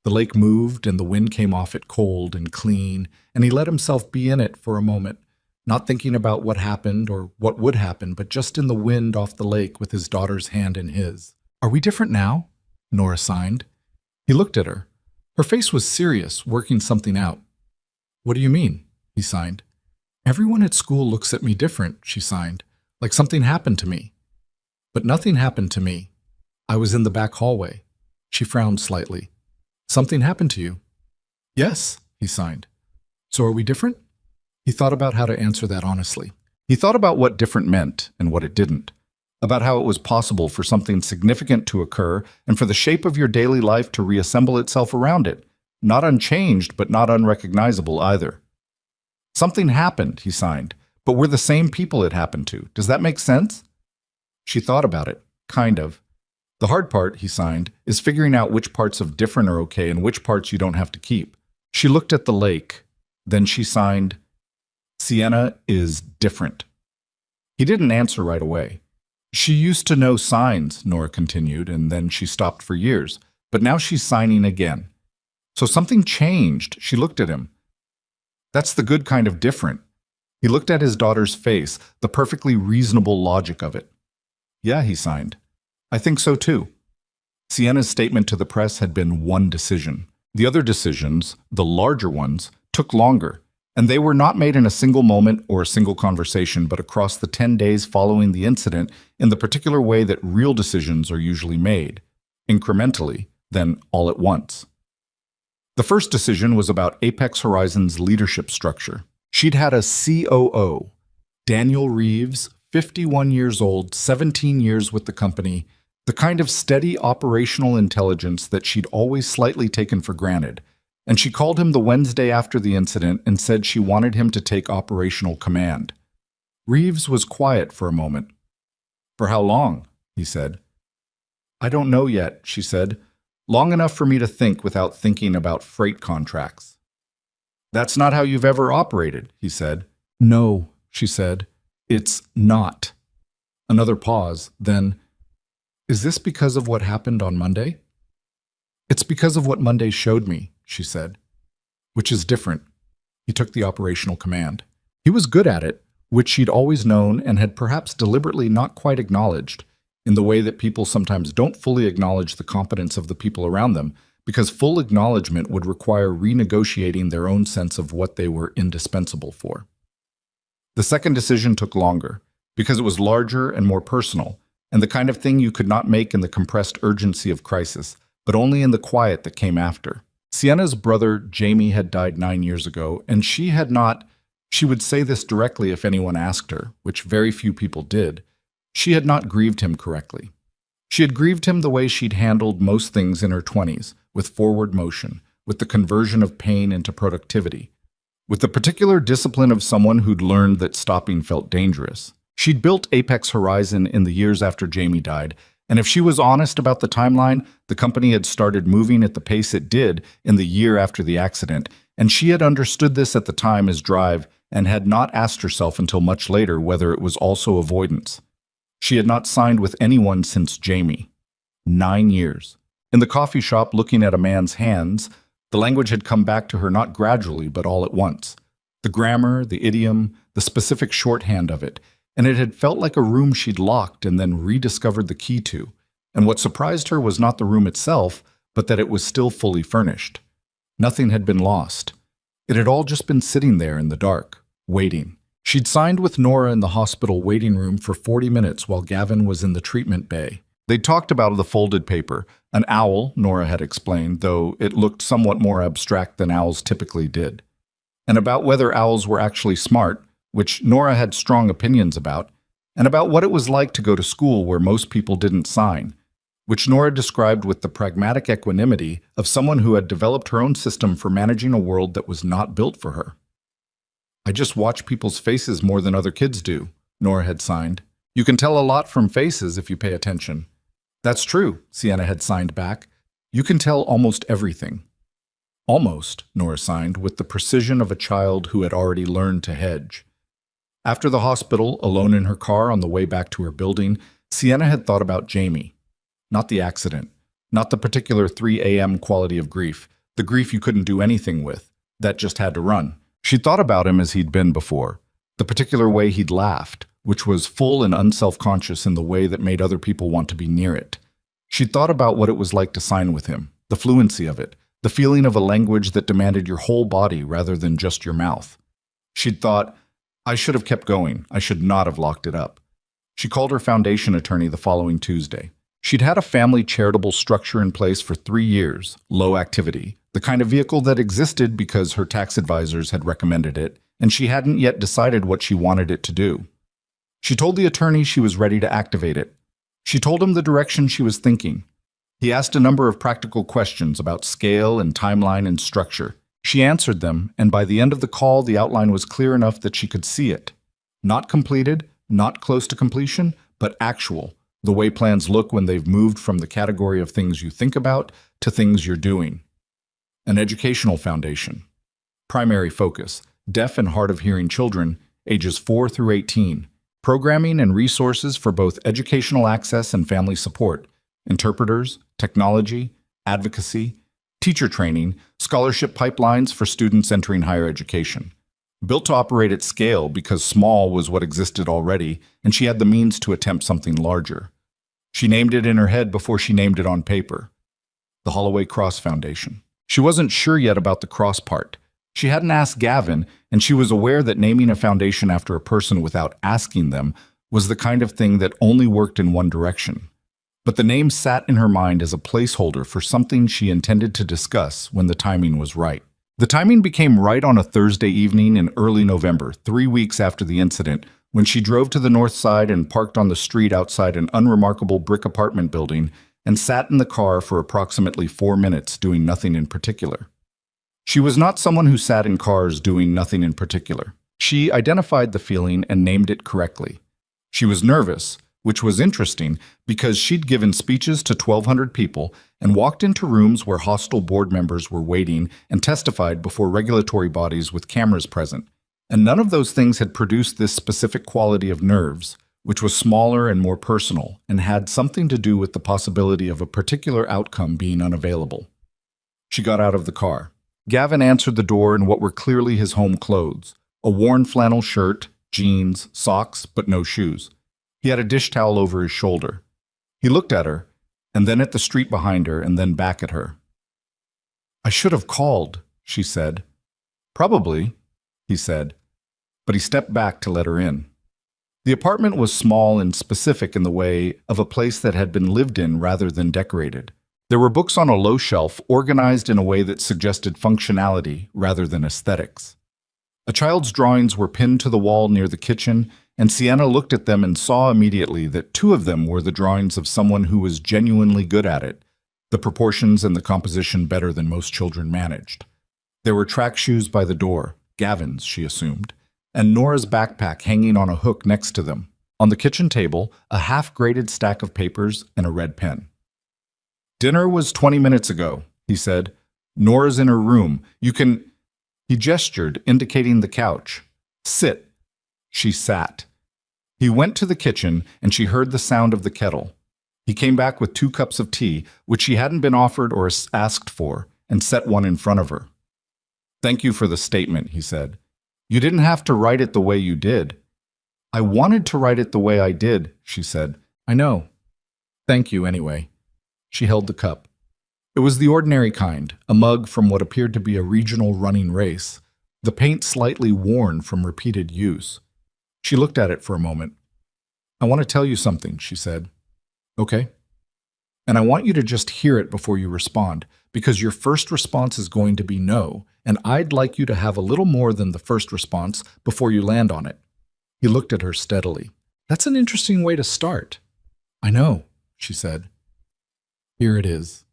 A: The lake moved and the wind came off it cold and clean, and he let himself be in it for a moment, not thinking about what happened or what would happen, but just in the wind off the lake with his daughter's hand in his. "Are we different now?" Nora signed. He looked at her. Her face was serious, working something out. "What do you mean?" he signed. "Everyone at school looks at me different," she signed, "like something happened to me." "But nothing happened to me. I was in the back hallway." She frowned slightly. "Something happened to you?" "Yes," he signed. "So are we different?" He thought about how to answer that honestly. He thought about what different meant and what it didn't, about how it was possible for something significant to occur and for the shape of your daily life to reassemble itself around it, not unchanged but not unrecognizable either. "Something happened," he signed, "but we're the same people it happened to. Does that make sense?" She thought about it, kind of. "The hard part," he signed, "is figuring out which parts of different are okay and which parts you don't have to keep." She looked at the lake. Then she signed, "Sienna is different." He didn't answer right away. "She used to know signs," Nora continued, and then she stopped for years. "But now she's signing again." "So something changed." She looked at him. "That's the good kind of different. He looked at his daughter's face, the perfectly reasonable logic of it. Yeah, he signed. I think so too. Sienna's statement to the press had been one decision. The other decisions, the larger ones, took longer, and they were not made in a single moment or a single conversation, but across the 10 days following the incident in the particular way that real decisions are usually made, incrementally, then all at once. The first decision was about Apex Horizon's leadership structure. She'd had a COO, Daniel Reeves, 51 years old, 17 years with the company, the kind of steady operational intelligence that she'd always slightly taken for granted, and she called him the Wednesday after the incident and said she wanted him to take operational command. Reeves was quiet for a moment. For how long? He said. I don't know yet, she said. Long enough for me to think without thinking about freight contracts. That's not how you've ever operated, he said. No, she said. It's not. Another pause, then, is this because of what happened on Monday? It's because of what Monday showed me, she said. Which is different. He took the operational command. He was good at it, which she'd always known and had perhaps deliberately not quite acknowledged, in the way that people sometimes don't fully acknowledge the competence of the people around them, because full acknowledgement would require renegotiating their own sense of what they were indispensable for. The second decision took longer, because it was larger and more personal, and the kind of thing you could not make in the compressed urgency of crisis, but only in the quiet that came after. Sienna's brother, Jamie, had died 9 years ago, and she would say this directly if anyone asked her, which very few people did, she had not grieved him correctly. She had grieved him the way she'd handled most things in her 20s, with forward motion, with the conversion of pain into productivity, with the particular discipline of someone who'd learned that stopping felt dangerous. She'd built Apex Horizon in the years after Jamie died, and if she was honest about the timeline, the company had started moving at the pace it did in the year after the accident, and she had understood this at the time as drive and had not asked herself until much later whether it was also avoidance. She had not signed with anyone since Jamie. 9 years. In the coffee shop, looking at a man's hands, the language had come back to her not gradually, but all at once. The grammar, the idiom, the specific shorthand of it, and it had felt like a room she'd locked and then rediscovered the key to. And what surprised her was not the room itself, but that it was still fully furnished. Nothing had been lost. It had all just been sitting there in the dark, waiting. She'd signed with Nora in the hospital waiting room for 40 minutes while Gavin was in the treatment bay. They'd talked about the folded paper, an owl, Nora had explained, though it looked somewhat more abstract than owls typically did, and about whether owls were actually smart, which Nora had strong opinions about, and about what it was like to go to school where most people didn't sign, which Nora described with the pragmatic equanimity of someone who had developed her own system for managing a world that was not built for her. I just watch people's faces more than other kids do, Nora had signed. You can tell a lot from faces if you pay attention. That's true, Sienna had signed back. You can tell almost everything. Almost, Nora signed, with the precision of a child who had already learned to hedge. After the hospital, alone in her car on the way back to her building, Sienna had thought about Jamie. Not the accident, not the particular 3 a.m. quality of grief, the grief you couldn't do anything with, that just had to run. She'd thought about him as he'd been before, the particular way he'd laughed, which was full and unself-conscious in the way that made other people want to be near it. She'd thought about what it was like to sign with him, the fluency of it, the feeling of a language that demanded your whole body rather than just your mouth. She'd thought, I should have kept going. I should not have locked it up. She called her foundation attorney the following Tuesday. She'd had a family charitable structure in place for 3 years, low activity, the kind of vehicle that existed because her tax advisors had recommended it, and she hadn't yet decided what she wanted it to do. She told the attorney she was ready to activate it. She told him the direction she was thinking. He asked a number of practical questions about scale and timeline and structure. She answered them, and by the end of the call, the outline was clear enough that she could see it. Not completed, not close to completion, but actual, the way plans look when they've moved from the category of things you think about to things you're doing. An educational foundation. Primary focus, deaf and hard of hearing children, ages 4 through 18. Programming and resources for both educational access and family support, interpreters, technology, advocacy, teacher training, scholarship pipelines for students entering higher education. built to operate at scale because small was what existed already, and she had the means to attempt something larger. She named it in her head before she named it on paper. The Holloway Cross Foundation. She wasn't sure yet about the cross part. She hadn't asked Gavin, and she was aware that naming a foundation after a person without asking them was the kind of thing that only worked in one direction. But the name sat in her mind as a placeholder for something she intended to discuss when the timing was right. The timing became right on a Thursday evening in early November, 3 weeks after the incident, when she drove to the north side and parked on the street outside an unremarkable brick apartment building and sat in the car for approximately 4 minutes doing nothing in particular. She was not someone who sat in cars doing nothing in particular. She identified the feeling and named it correctly. She was nervous, which was interesting because she'd given speeches to 1,200 people and walked into rooms where hostile board members were waiting and testified before regulatory bodies with cameras present. And none of those things had produced this specific quality of nerves, which was smaller and more personal and had something to do with the possibility of a particular outcome being unavailable. She got out of the car. Gavin answered the door in what were clearly his home clothes, a worn flannel shirt, jeans, socks, but no shoes. He had a dish towel over his shoulder. He looked at her, and then at the street behind her, and then back at her. "I should have called," she said. "Probably," he said, but he stepped back to let her in. The apartment was small and specific in the way of a place that had been lived in rather than decorated. There were books on a low shelf, organized in a way that suggested functionality rather than aesthetics. A child's drawings were pinned to the wall near the kitchen, and Sienna looked at them and saw immediately that 2 of them were the drawings of someone who was genuinely good at it, the proportions and the composition better than most children managed. There were track shoes by the door, Gavin's, she assumed, and Nora's backpack hanging on a hook next to them. On the kitchen table, a half-graded stack of papers and a red pen. "Dinner was 20 minutes ago," he said. "Nora's in her room. You can—" He gestured, indicating the couch. "Sit." She sat. He went to the kitchen, and she heard the sound of the kettle. He came back with 2 cups of tea, which she hadn't been offered or asked for, and set one in front of her. "Thank you for the statement," he said. "You didn't have to write it the way you did." "I wanted to write it the way I did," she said. "I know. Thank you anyway." She held the cup. It was the ordinary kind, a mug from what appeared to be a regional running race, the paint slightly worn from repeated use. She looked at it for a moment. "I want to tell you something," she said. "Okay. And I want you to just hear it before you respond, because your first response is going to be no, and I'd like you to have a little more than the first response before you land on it." He looked at her steadily. "That's an interesting way to start." "I know," she said. "Here it is."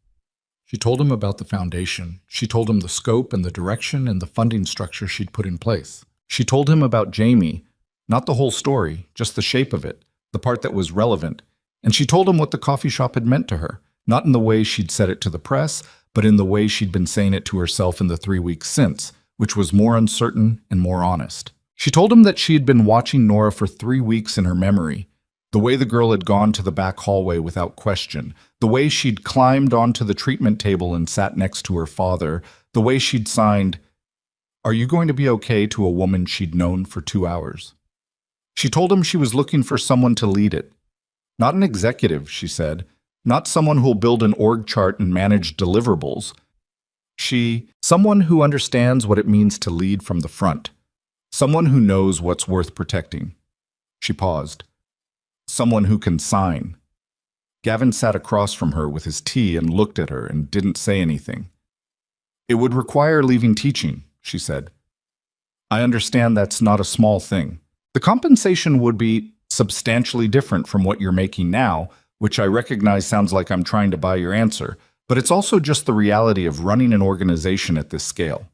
A: She told him about the foundation. She told him the scope and the direction and the funding structure she'd put in place. She told him about Jamie, not the whole story, just the shape of it, the part that was relevant. And she told him what the coffee shop had meant to her, not in the way she'd said it to the press, but in the way she'd been saying it to herself in the 3 weeks since, which was more uncertain and more honest. She told him that she had been watching Nora for 3 weeks in her memory, the way the girl had gone to the back hallway without question, the way she'd climbed onto the treatment table and sat next to her father, the way she'd signed, "Are you going to be okay?" to a woman she'd known for 2 hours. She told him she was looking for someone to lead it. Not an executive, she said, not someone who'll build an org chart and manage deliverables. Someone who understands what it means to lead from the front. Someone who knows what's worth protecting. She paused. Someone who can sign. Gavin sat across from her with his tea and looked at her and didn't say anything. "It would require leaving teaching," she said. "I understand that's not a small thing. The compensation would be substantially different from what you're making now, which I recognize sounds like I'm trying to buy your answer, but it's also just the reality of running an organization at this scale.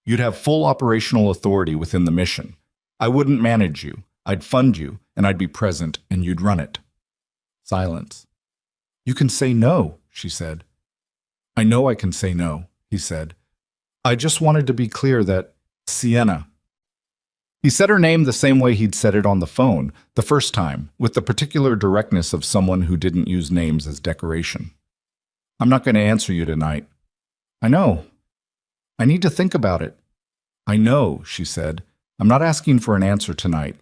A: You'd have full operational authority within the mission. I wouldn't manage you. I'd fund you, and I'd be present, and you'd run it." Silence. "You can say no," she said. "I know I can say no," he said. "I just wanted to be clear that Sienna." He said her name the same way he'd said it on the phone, the first time, with the particular directness of someone who didn't use names as decoration. "I'm not going to answer you tonight." "I know. I need to think about it." "I know," she said. I'm not asking for an answer tonight.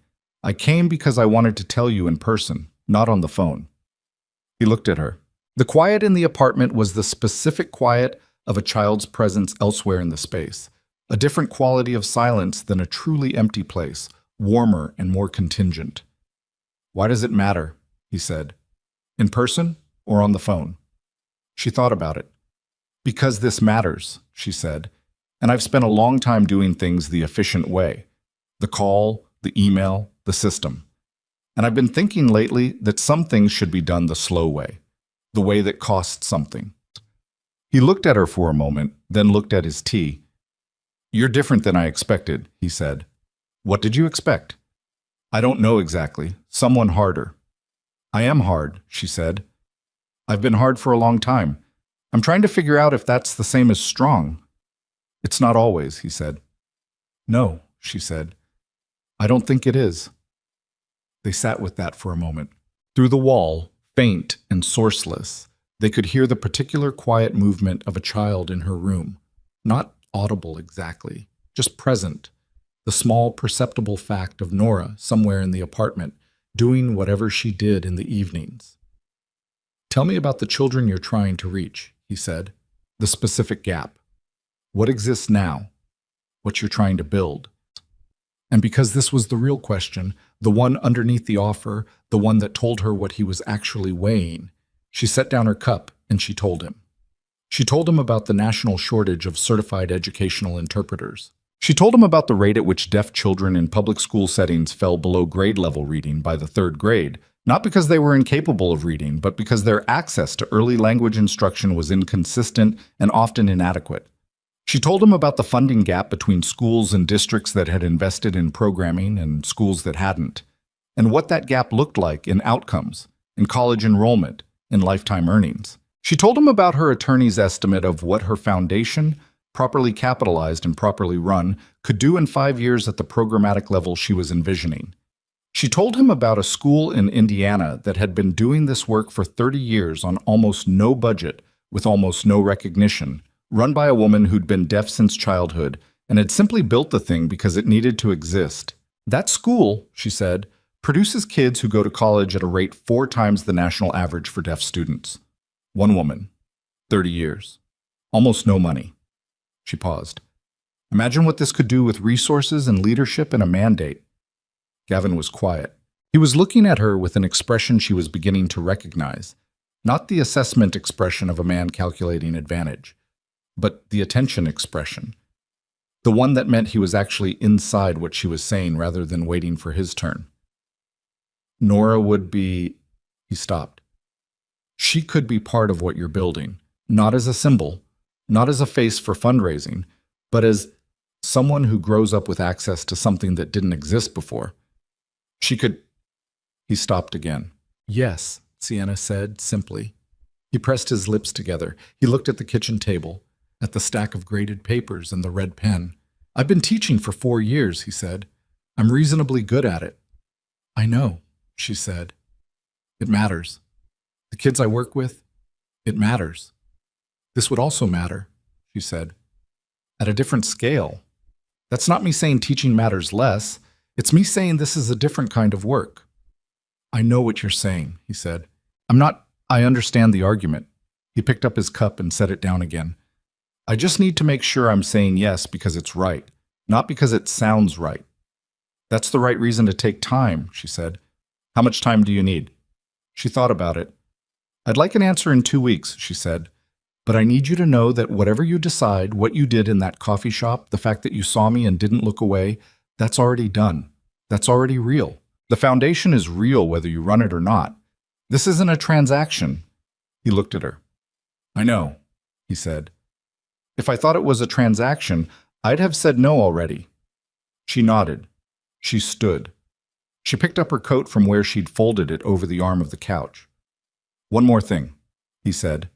A: I came because I wanted to tell you in person, not on the phone. He looked at her. The quiet in the apartment was the specific quiet of a child's presence elsewhere in the space, a different quality of silence than a truly empty place, warmer and more contingent. Why does it matter? He said. In person or on the phone? She thought about it. Because this matters, she said, and I've spent a long time doing things the efficient way. The call, the email, the system. And I've been thinking lately that some things should be done the slow way, the way that costs something. He looked at her for a moment, then looked at his tea. You're different than I expected, he said. What did you expect? I don't know exactly. Someone harder. I am hard, she said. I've been hard for a long time. I'm trying to figure out if that's the same as strong. It's not always, he said. No, she said. I don't think it is. They sat with that for a moment. Through the wall, faint and sourceless, they could hear the particular quiet movement of a child in her room. Not audible exactly, just present. The small, perceptible fact of Nora somewhere in the apartment, doing whatever she did in the evenings. Tell me about the children you're trying to reach, he said. The specific gap. What exists now? What you're trying to build. And because this was the real question, the one underneath the offer, the one that told her what he was actually weighing, she set down her cup and she told him. She told him about the national shortage of certified educational interpreters. She told him about the rate at which deaf children in public school settings fell below grade level reading by the third grade, not because they were incapable of reading, but because their access to early language instruction was inconsistent and often inadequate. She told him about the funding gap between schools and districts that had invested in programming and schools that hadn't, and what that gap looked like in outcomes, in college enrollment, in lifetime earnings. She told him about her attorney's estimate of what her foundation, properly capitalized and properly run, could do in 5 years at the programmatic level she was envisioning. She told him about a school in Indiana that had been doing this work for 30 years on almost no budget, with almost no recognition, run by a woman who'd been deaf since childhood and had simply built the thing because it needed to exist. That school, she said, produces kids who go to college at a rate 4 times the national average for deaf students. One woman, 30 years, almost no money. She paused. Imagine what this could do with resources and leadership and a mandate. Gavin was quiet. He was looking at her with an expression she was beginning to recognize, not the assessment expression of a man calculating advantage, but the attention expression, the one that meant he was actually inside what she was saying rather than waiting for his turn. Nora would be... He stopped. She could be part of what you're building, not as a symbol, not as a face for fundraising, but as someone who grows up with access to something that didn't exist before. She could... He stopped again. Yes, Sienna said simply. He pressed his lips together. He looked at the kitchen table, at the stack of graded papers and the red pen. I've been teaching for 4 years, he said. I'm reasonably good at it. I know, she said. It matters. The kids I work with, it matters. This would also matter, she said. At a different scale. That's not me saying teaching matters less. It's me saying this is a different kind of work. I know what you're saying, he said. I understand the argument. He picked up his cup and set it down again. I just need to make sure I'm saying yes because it's right, not because it sounds right. That's the right reason to take time, she said. How much time do you need? She thought about it. I'd like an answer in 2 weeks, she said. But I need you to know that whatever you decide, what you did in that coffee shop, the fact that you saw me and didn't look away, that's already done. That's already real. The foundation is real whether you run it or not. This isn't a transaction. He looked at her. I know, he said. If I thought it was a transaction, I'd have said no already. She nodded. She stood. She picked up her coat from where she'd folded it over the arm of the couch. One more thing, he said.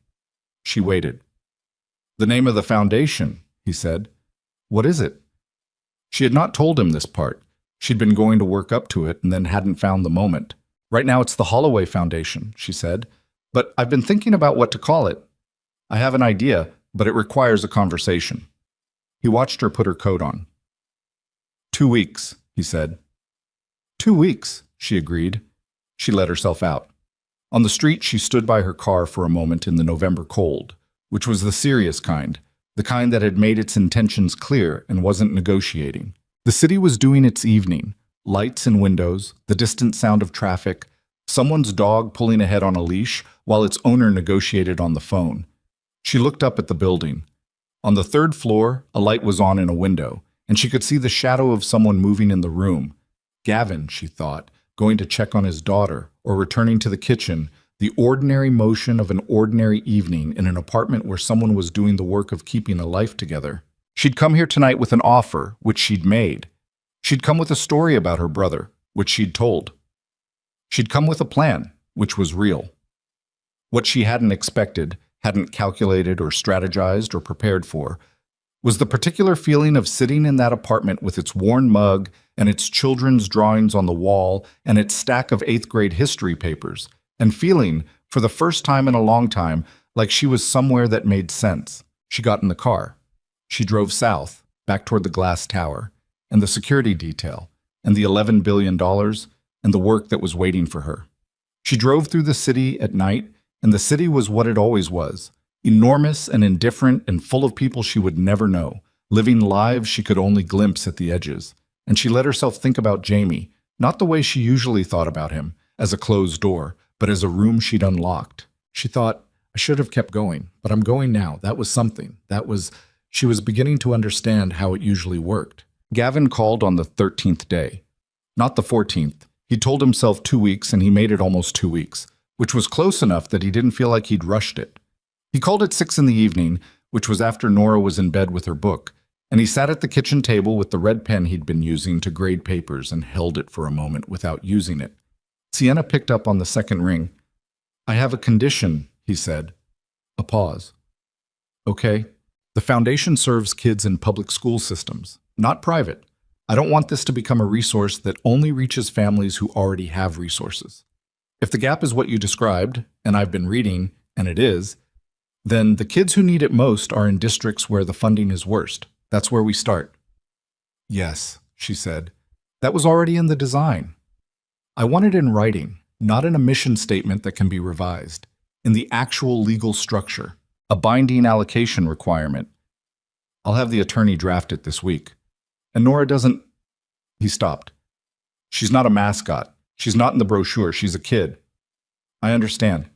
A: She waited. The name of the foundation, he said. What is it? She had not told him this part. She'd been going to work up to it and then hadn't found the moment. Right now it's the Holloway Foundation, she said. But I've been thinking about what to call it. I have an idea, but it requires a conversation. He watched her put her coat on. 2 weeks, he said. 2 weeks, she agreed. She let herself out. On the street, she stood by her car for a moment in the November cold, which was the serious kind, the kind that had made its intentions clear and wasn't negotiating. The city was doing its evening, lights in windows, the distant sound of traffic, someone's dog pulling ahead on a leash while its owner negotiated on the phone. She looked up at the building. On the third floor, a light was on in a window, and she could see the shadow of someone moving in the room. Gavin, she thought, going to check on his daughter or returning to the kitchen, the ordinary motion of an ordinary evening in an apartment where someone was doing the work of keeping a life together. She'd come here tonight with an offer, which she'd made. She'd come with a story about her brother, which she'd told. She'd come with a plan, which was real. What she hadn't expected, hadn't calculated or strategized or prepared for, was the particular feeling of sitting in that apartment with its worn mug and its children's drawings on the wall and its stack of 8th grade history papers, and feeling, for the first time in a long time, like she was somewhere that made sense. She got in the car. She drove south, back toward the glass tower, and the security detail, and the $11 billion, and the work that was waiting for her. She drove through the city at night, and the city was what it always was, enormous and indifferent and full of people she would never know, living lives she could only glimpse at the edges. And she let herself think about Jamie, not the way she usually thought about him, as a closed door, but as a room she'd unlocked. She thought, I should have kept going, but I'm going now. That was something. She was beginning to understand how it usually worked. Gavin called on the 13th day, not the 14th. He told himself 2 weeks, and he made it almost 2 weeks, which was close enough that he didn't feel like he'd rushed it. He called at 6 in the evening, which was after Nora was in bed with her book, and he sat at the kitchen table with the red pen he'd been using to grade papers and held it for a moment without using it. Sienna picked up on the second ring. I have a condition, he said. A pause. Okay. The foundation serves kids in public school systems, not private. I don't want this to become a resource that only reaches families who already have resources. If the gap is what you described, and I've been reading, and it is, then the kids who need it most are in districts where the funding is worst. That's where we start. Yes, she said. That was already in the design. I want it in writing, not in a mission statement that can be revised, in the actual legal structure, a binding allocation requirement. I'll have the attorney draft it this week. And Nora doesn't... He stopped. She's not a mascot. She's not in the brochure. She's a kid. I understand.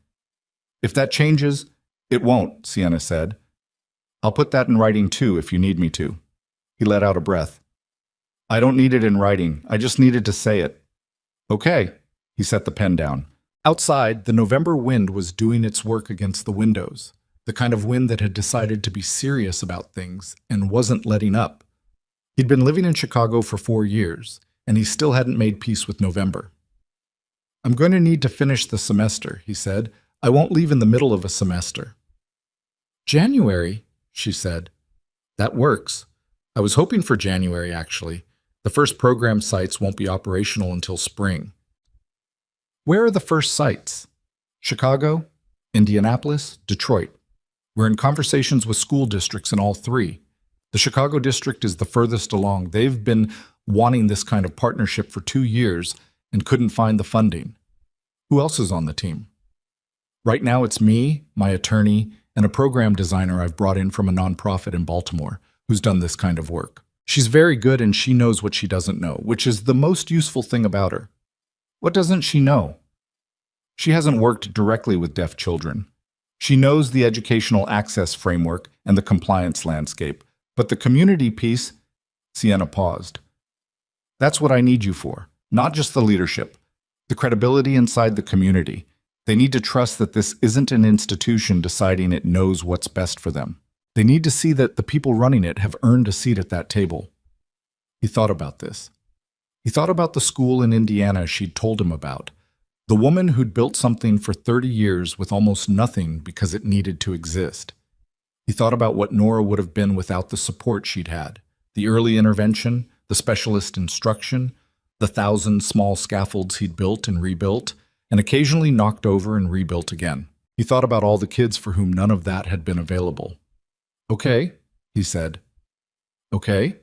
A: If that changes, it won't, Sienna said. I'll put that in writing too if you need me to. He let out a breath. I don't need it in writing. I just needed to say it. Okay. He set the pen down. Outside, the November wind was doing its work against the windows, the kind of wind that had decided to be serious about things and wasn't letting up. He'd been living in Chicago for 4 years, and he still hadn't made peace with November. I'm going to need to finish the semester, he said. I won't leave in the middle of a semester. January, she said. That works. I was hoping for January, actually. The first program sites won't be operational until spring. Where are the first sites? Chicago, Indianapolis, Detroit. We're in conversations with school districts in all 3. The Chicago district is the furthest along. They've been wanting this kind of partnership for 2 years and couldn't find the funding. Who else is on the team? Right now it's me, my attorney, and a program designer I've brought in from a nonprofit in Baltimore who's done this kind of work. She's very good and she knows what she doesn't know, which is the most useful thing about her. What doesn't she know? She hasn't worked directly with deaf children. She knows the educational access framework and the compliance landscape, but the community piece, Sienna paused. That's what I need you for, not just the leadership, the credibility inside the community. They need to trust that this isn't an institution deciding it knows what's best for them. They need to see that the people running it have earned a seat at that table. He thought about this. He thought about the school in Indiana she'd told him about, the woman who'd built something for 30 years with almost nothing because it needed to exist. He thought about what Nora would have been without the support she'd had, the early intervention, the specialist instruction, the 1,000 small scaffolds he'd built and rebuilt, and occasionally knocked over and rebuilt again. He thought about all the kids for whom none of that had been available. Okay, he said. Okay?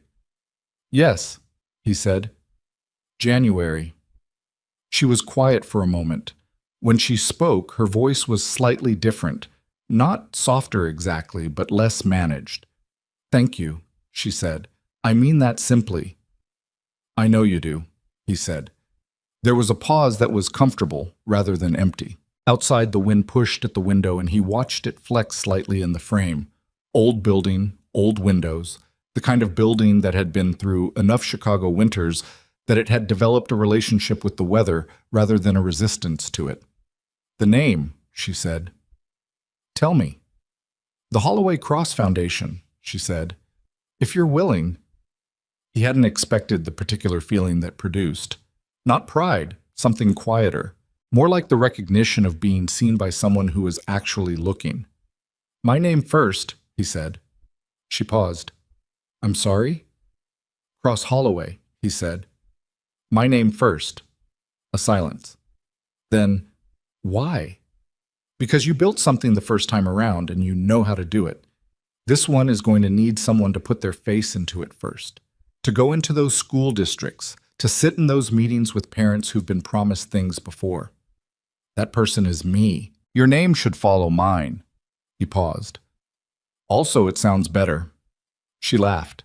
A: Yes, he said. January. She was quiet for a moment. When she spoke, her voice was slightly different, not softer exactly, but less managed. Thank you, she said. I mean that simply. I know you do, he said. There was a pause that was comfortable rather than empty. Outside, the wind pushed at the window and he watched it flex slightly in the frame. Old building, old windows, the kind of building that had been through enough Chicago winters that it had developed a relationship with the weather rather than a resistance to it. The name, she said. Tell me. The Holloway Cross Foundation, she said. If you're willing. He hadn't expected the particular feeling that produced. Not pride, something quieter. More like the recognition of being seen by someone who was actually looking. My name first, he said. She paused. I'm sorry? Cross Holloway, he said. My name first. A silence. Then, why? Because you built something the first time around and you know how to do it. This one is going to need someone to put their face into it first. To go into those school districts, to sit in those meetings with parents who've been promised things before. That person is me. Your name should follow mine. He paused. Also, it sounds better. She laughed.